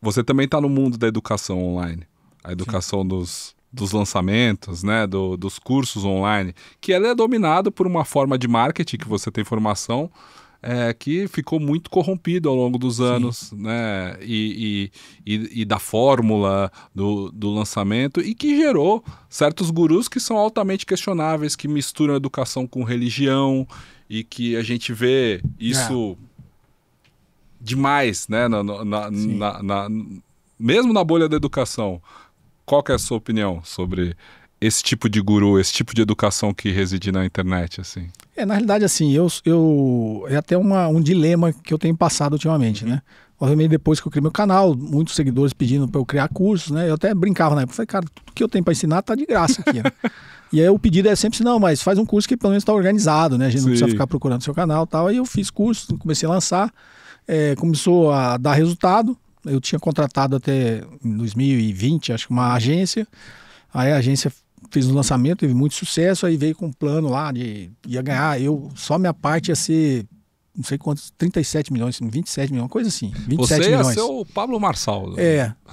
Speaker 1: Você também está no mundo da educação online. A educação dos lançamentos, né? Dos cursos online. Que ela é dominada por uma forma de marketing que você tem formação... que ficou muito corrompido ao longo dos anos, né? E da fórmula do lançamento, e que gerou certos gurus que são altamente questionáveis, que misturam educação com religião, e que a gente vê isso demais, né? Mesmo na bolha da educação. Qual que é a sua opinião sobre esse tipo de guru, esse tipo de educação que reside na internet, assim?
Speaker 2: Na realidade, assim, é até um dilema que eu tenho passado ultimamente, né? Obviamente, depois que eu criei meu canal, muitos seguidores pedindo para eu criar cursos, né? Eu até brincava na época, falei, cara, tudo que eu tenho para ensinar tá de graça aqui, né? E aí o pedido é sempre assim, não, mas faz um curso que pelo menos está organizado, né? A gente não precisa ficar procurando seu canal e tal. Aí eu fiz curso, comecei a lançar, começou a dar resultado. Eu tinha contratado até em 2020, acho que uma agência. Aí a agência fez um lançamento, teve muito sucesso, aí veio com um plano lá ia ganhar, só minha parte ia ser, não sei quantos, 37 milhões, 27 milhões, coisa assim, 27
Speaker 1: Você
Speaker 2: milhões.
Speaker 1: Você ia ser o Pablo Marçal.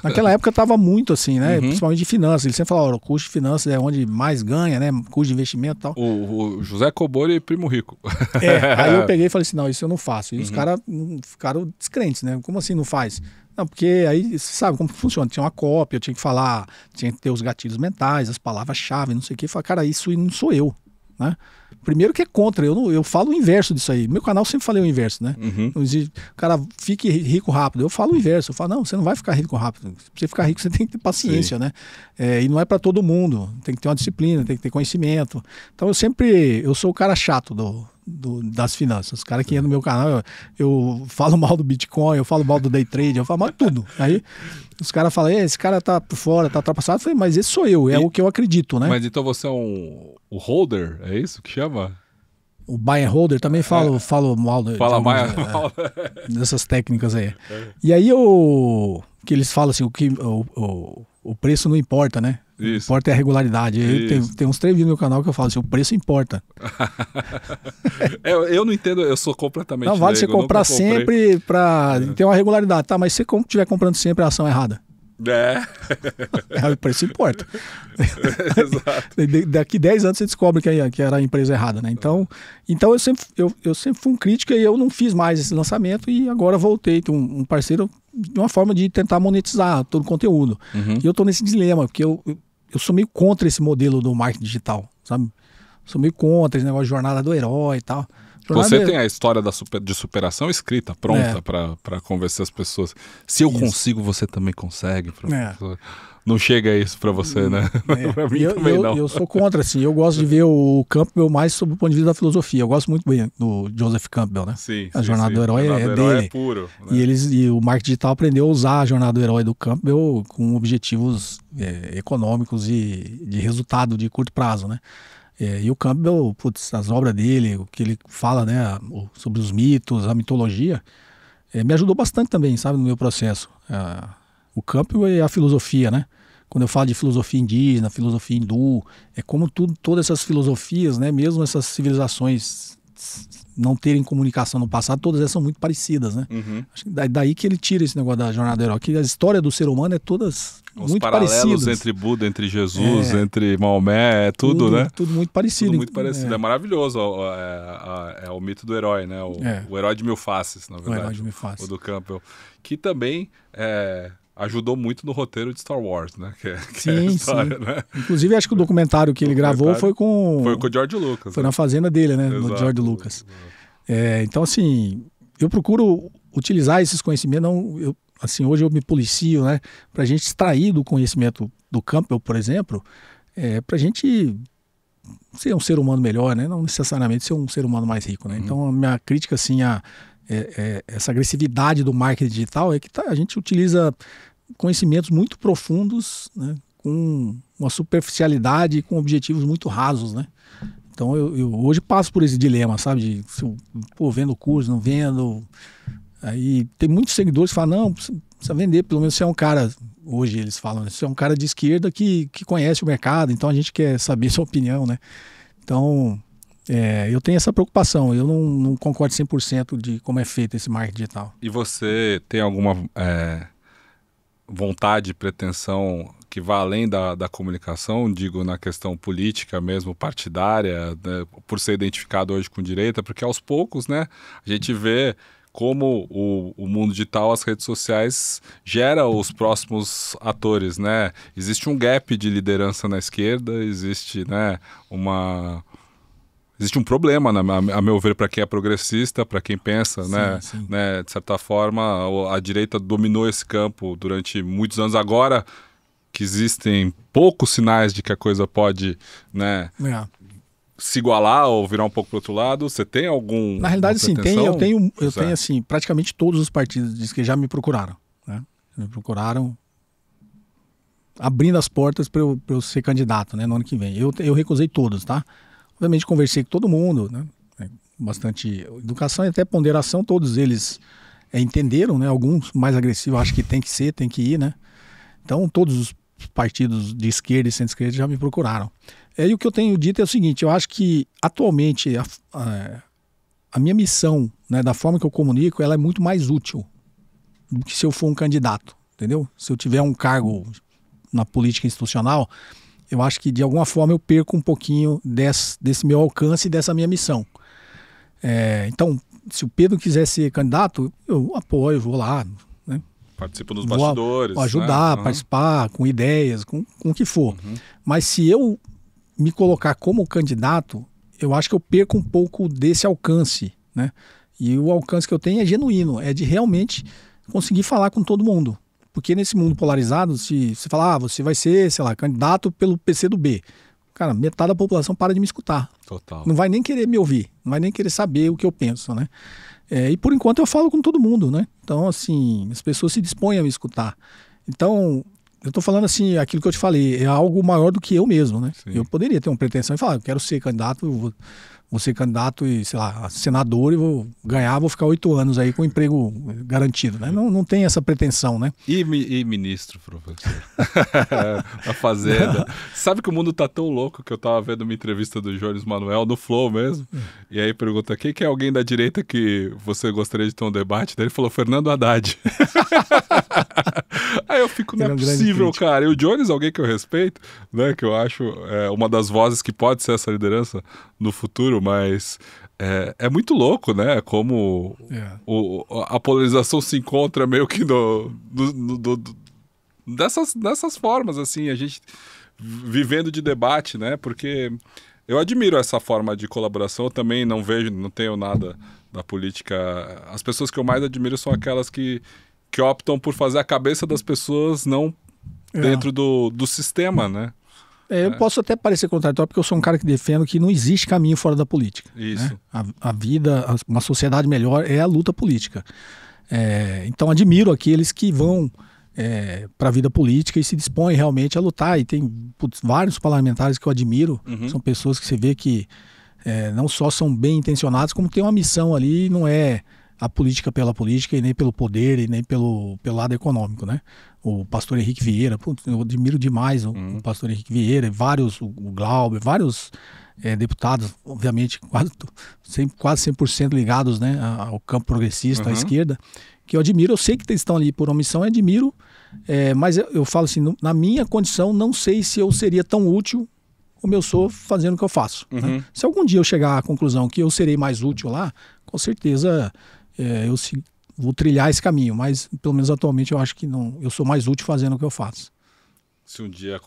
Speaker 2: Naquela época tava muito assim, né, principalmente de finanças, ele sempre falava, o custo de finanças é onde mais ganha, né, custo de investimento e tal.
Speaker 1: O José Cobori, primo rico.
Speaker 2: Aí eu peguei e falei assim, não, isso eu não faço, e os caras ficaram descrentes, né, como assim não faz? Não, porque aí você sabe como funciona, tinha uma cópia, eu tinha que falar, tinha que ter os gatilhos mentais, as palavras-chave, não sei o que. Eu falei, cara, isso não sou eu, né? Primeiro que é contra, eu falo o inverso disso aí. Meu canal sempre falei o inverso, né? Não existe, cara, fique rico rápido. Eu falo o inverso, eu falo, não, você não vai ficar rico rápido. Pra você ficar rico, você tem que ter paciência, né? E não é para todo mundo, tem que ter uma disciplina, tem que ter conhecimento. Então eu sou o cara chato das finanças. Os caras que entram no meu canal, eu falo mal do Bitcoin, eu falo mal do Day Trade, eu falo mal de tudo. Aí os caras falam, esse cara tá por fora, tá ultrapassado. Eu falei, mas esse sou eu, o que eu acredito, né?
Speaker 1: Mas então você é o holder, é isso que chama?
Speaker 2: O buy and holder, também falo mal dessas técnicas aí. E aí que eles falam assim, o preço não importa, né? O que importa é a regularidade. Tem uns 3 vídeos no meu canal que eu falo assim, o preço importa.
Speaker 1: Eu não entendo, eu sou completamente
Speaker 2: não, vale leigo, você comprar sempre para ter uma regularidade. Tá, mas se você estiver comprando sempre a ação errada. O preço importa.
Speaker 1: Exato.
Speaker 2: Daqui 10 anos você descobre que era a empresa errada, né? Então eu sempre fui um crítico e eu não fiz mais esse lançamento e agora voltei. Tem um parceiro de uma forma de tentar monetizar todo o conteúdo. E eu tô nesse dilema, porque eu sou meio contra esse modelo do marketing digital, sabe? Sou meio contra esse negócio de jornada do herói e tal.
Speaker 1: Você tem a história de superação escrita, pronta para convencer as pessoas. Se eu consigo, você também consegue, professor. Não chega isso para você, né? Para mim também não.
Speaker 2: Eu sou contra, assim. Eu gosto de ver o Campbell mais sob o ponto de vista da filosofia. Eu gosto muito bem do Joseph Campbell, né?
Speaker 1: Sim,
Speaker 2: a jornada do herói é dele.
Speaker 1: É puro, né?
Speaker 2: E o marketing digital aprendeu a usar a jornada do herói do Campbell com objetivos econômicos e de resultado de curto prazo, né? E o Campbell, as obras dele, o que ele fala, né, sobre os mitos, a mitologia, me ajudou bastante também, sabe, no meu processo. O Campbell e a filosofia, né? Quando eu falo de filosofia indígena, filosofia hindu, é como todas essas filosofias, né, mesmo essas civilizações não terem comunicação no passado, todas elas são muito parecidas, né?
Speaker 1: Uhum.
Speaker 2: Acho que daí que ele tira esse negócio da jornada do herói, que a história do ser humano é todas muito parecidas. Os
Speaker 1: paralelos entre Buda, entre Jesus, entre Maomé, tudo, né?
Speaker 2: Tudo muito parecido.
Speaker 1: Tudo muito parecido. É maravilhoso. É o mito do herói, né? O herói de mil faces, na verdade.
Speaker 2: O herói de mil faces.
Speaker 1: O do Campbell. Que também ajudou muito no roteiro de Star Wars, né? Que é a história, né?
Speaker 2: Inclusive, acho que o documentário que ele gravou foi com
Speaker 1: o George Lucas.
Speaker 2: Foi na fazenda dele, né?
Speaker 1: Exato,
Speaker 2: no George Lucas. Então, assim, eu procuro utilizar esses conhecimentos. Hoje eu me policio, né? Para a gente extrair do conhecimento do Campbell, por exemplo, para a gente ser um ser humano melhor, né? Não necessariamente ser um ser humano mais rico, né? Então, a minha crítica, assim, essa agressividade do marketing digital é que a gente utiliza conhecimentos muito profundos, né, com uma superficialidade e com objetivos muito rasos, né? Então eu hoje passo por esse dilema, sabe? Vendo o curso, não vendo. Aí tem muitos seguidores que falam, não, precisa vender, pelo menos você é um cara, hoje eles falam, você é um cara de esquerda que conhece o mercado, então a gente quer saber sua opinião, né? Então... eu tenho essa preocupação, eu não concordo 100% de como é feito esse marketing digital.
Speaker 1: E você tem alguma vontade, pretensão que vá além da comunicação, digo na questão política mesmo, partidária, né, por ser identificado hoje com direita, porque aos poucos, né, a gente vê como o mundo digital, as redes sociais, gera os próximos atores, né? Existe um gap de liderança na esquerda, existe, né, existe um problema, a meu ver, para quem é progressista, para quem pensa,
Speaker 2: sim.
Speaker 1: né? De certa forma, a direita dominou esse campo durante muitos anos. Agora que existem poucos sinais de que a coisa pode, né, se igualar ou virar um pouco para o outro lado, você tem algum...
Speaker 2: Na realidade, sim, eu tenho assim, praticamente todos os partidos de esquerda já me procuraram, né? Me procuraram abrindo as portas para eu ser candidato, né, no ano que vem. Eu recusei todos, tá? Obviamente conversei com todo mundo, né? Bastante educação e até ponderação, todos eles entenderam, né? Alguns mais agressivos, acho que tem que ir, né? Então todos os partidos de esquerda e centro-esquerda já me procuraram. E o que eu tenho dito é o seguinte, eu acho que atualmente a minha missão, né, da forma que eu comunico, ela é muito mais útil do que se eu for um candidato, entendeu? Se eu tiver um cargo na política institucional, eu acho que de alguma forma eu perco um pouquinho desse meu alcance e dessa minha missão. Então, se o Pedro quiser ser candidato, eu apoio, vou lá, né?
Speaker 1: Participo dos bastidores.
Speaker 2: Vou ajudar, né? Participar com ideias, com o que for. Mas se eu me colocar como candidato, eu acho que eu perco um pouco desse alcance, né? E o alcance que eu tenho é genuíno, é de realmente conseguir falar com todo mundo. Porque nesse mundo polarizado, se você falar, você vai ser, sei lá, candidato pelo PCdoB, cara, metade da população para de me escutar.
Speaker 1: Total.
Speaker 2: Não vai nem querer me ouvir, não vai nem querer saber o que eu penso, né? E por enquanto eu falo com todo mundo, né? Então, assim, as pessoas se dispõem a me escutar. Então, eu tô falando assim, aquilo que eu te falei, é algo maior do que eu mesmo, né? Sim. Eu poderia ter uma pretensão e falar, eu quero ser candidato, vou ser candidato e, sei lá, senador e vou ganhar, vou ficar 8 anos aí com emprego garantido, né? Não tem essa pretensão, né?
Speaker 1: E ministro, professor? A Fazenda. Sabe que o mundo tá tão louco que eu tava vendo uma entrevista do Jones Manuel no Flow mesmo, e aí pergunta, quem que é alguém da direita que você gostaria de ter um debate? Daí ele falou, Fernando Haddad. Aí eu fico, não é possível, cara. E o Jones, alguém que eu respeito, né? Que eu acho uma das vozes que pode ser essa liderança no futuro, mas é muito louco, né? Como a polarização se encontra meio que dessas formas, assim, a gente vivendo de debate, né? Porque Eu admiro essa forma de colaboração, eu também não vejo, não tenho nada da política. As pessoas que eu mais admiro são aquelas que optam por fazer a cabeça das pessoas não dentro do sistema, né?
Speaker 2: Eu posso até parecer contraditório, porque eu sou um cara que defendo que não existe caminho fora da política.
Speaker 1: Isso.
Speaker 2: Né? A vida, uma sociedade melhor é a luta política. Então admiro aqueles que vão para a vida política e se dispõem realmente a lutar. E tem vários parlamentares que eu admiro, são pessoas que você vê que não só são bem intencionadas, como tem uma missão ali, e não é a política pela política, e nem pelo poder, e nem pelo lado econômico, né? O pastor Henrique Vieira, eu admiro demais o pastor Henrique Vieira, o Glauber, vários deputados, obviamente, quase 100% ligados, né, ao campo progressista, à esquerda, que eu admiro. Eu sei que eles estão ali por omissão, eu admiro, mas eu falo assim, na minha condição, não sei se eu seria tão útil como eu sou fazendo o que eu faço. Né? Se algum dia eu chegar à conclusão que eu serei mais útil lá, com certeza vou trilhar esse caminho, mas pelo menos atualmente eu acho que não, eu sou mais útil fazendo o que eu faço.
Speaker 1: Se um dia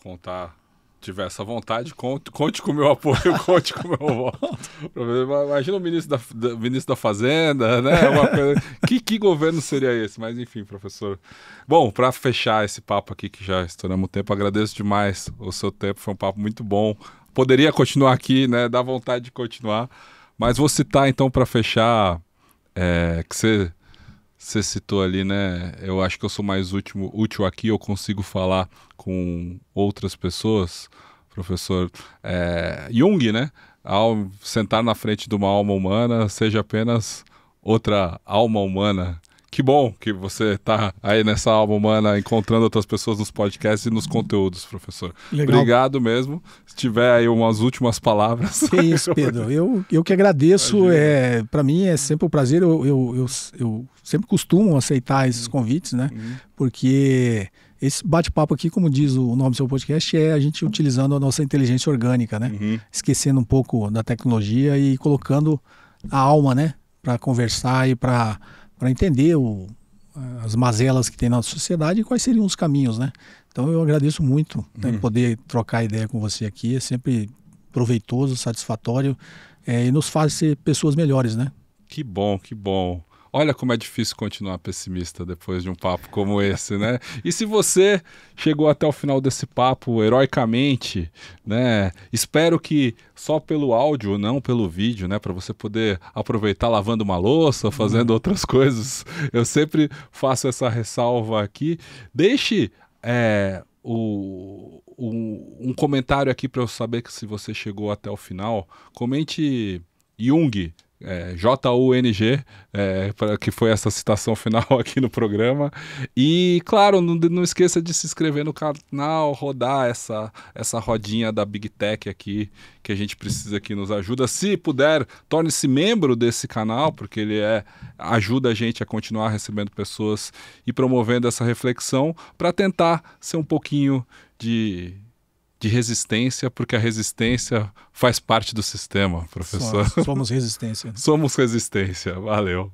Speaker 1: tiver essa vontade, conte com o meu apoio, conte com o meu voto. Imagina o ministro da Fazenda, né? Uma coisa... que governo seria esse? Mas enfim, professor. Bom, para fechar esse papo aqui, que já estouramos o tempo, agradeço demais o seu tempo, foi um papo muito bom. Poderia continuar aqui, né? Dá vontade de continuar. Mas vou citar então para fechar, que você citou ali, né? Eu acho que eu sou mais útil aqui, eu consigo falar com outras pessoas, professor. Jung, né? Ao sentar na frente de uma alma humana, seja apenas outra alma humana. Que bom que você está aí nessa alma humana, encontrando outras pessoas nos podcasts e nos conteúdos, professor.
Speaker 2: Legal.
Speaker 1: Obrigado mesmo. Se tiver aí umas últimas palavras.
Speaker 2: Que isso, Pedro. Eu que agradeço. Para mim é sempre um prazer. Eu sempre costumo aceitar esses convites, né? Porque esse bate-papo aqui, como diz o nome do seu podcast, é a gente utilizando a nossa inteligência orgânica, né? Esquecendo um pouco da tecnologia e colocando a alma, né? Para conversar e para entender as mazelas que tem na nossa sociedade e quais seriam os caminhos, né? Então eu agradeço muito, né, poder trocar ideia com você aqui, é sempre proveitoso, satisfatório, e nos faz ser pessoas melhores, né?
Speaker 1: Que bom, que bom. Olha como é difícil continuar pessimista depois de um papo como esse, né? E se você chegou até o final desse papo heroicamente, né? Espero que só pelo áudio, não pelo vídeo, né? Para você poder aproveitar lavando uma louça, fazendo outras coisas. Eu sempre faço essa ressalva aqui. Deixe um comentário aqui para eu saber que se você chegou até o final. Comente Jung, J-U-N-G, que foi essa citação final aqui no programa. E, claro, não esqueça de se inscrever no canal, rodar essa rodinha da Big Tech aqui, que a gente precisa que nos ajuda. Se puder, torne-se membro desse canal, porque ele ajuda a gente a continuar recebendo pessoas e promovendo essa reflexão para tentar ser um pouquinho de resistência, porque a resistência faz parte do sistema, professor.
Speaker 2: Somos resistência.
Speaker 1: Somos resistência. Valeu.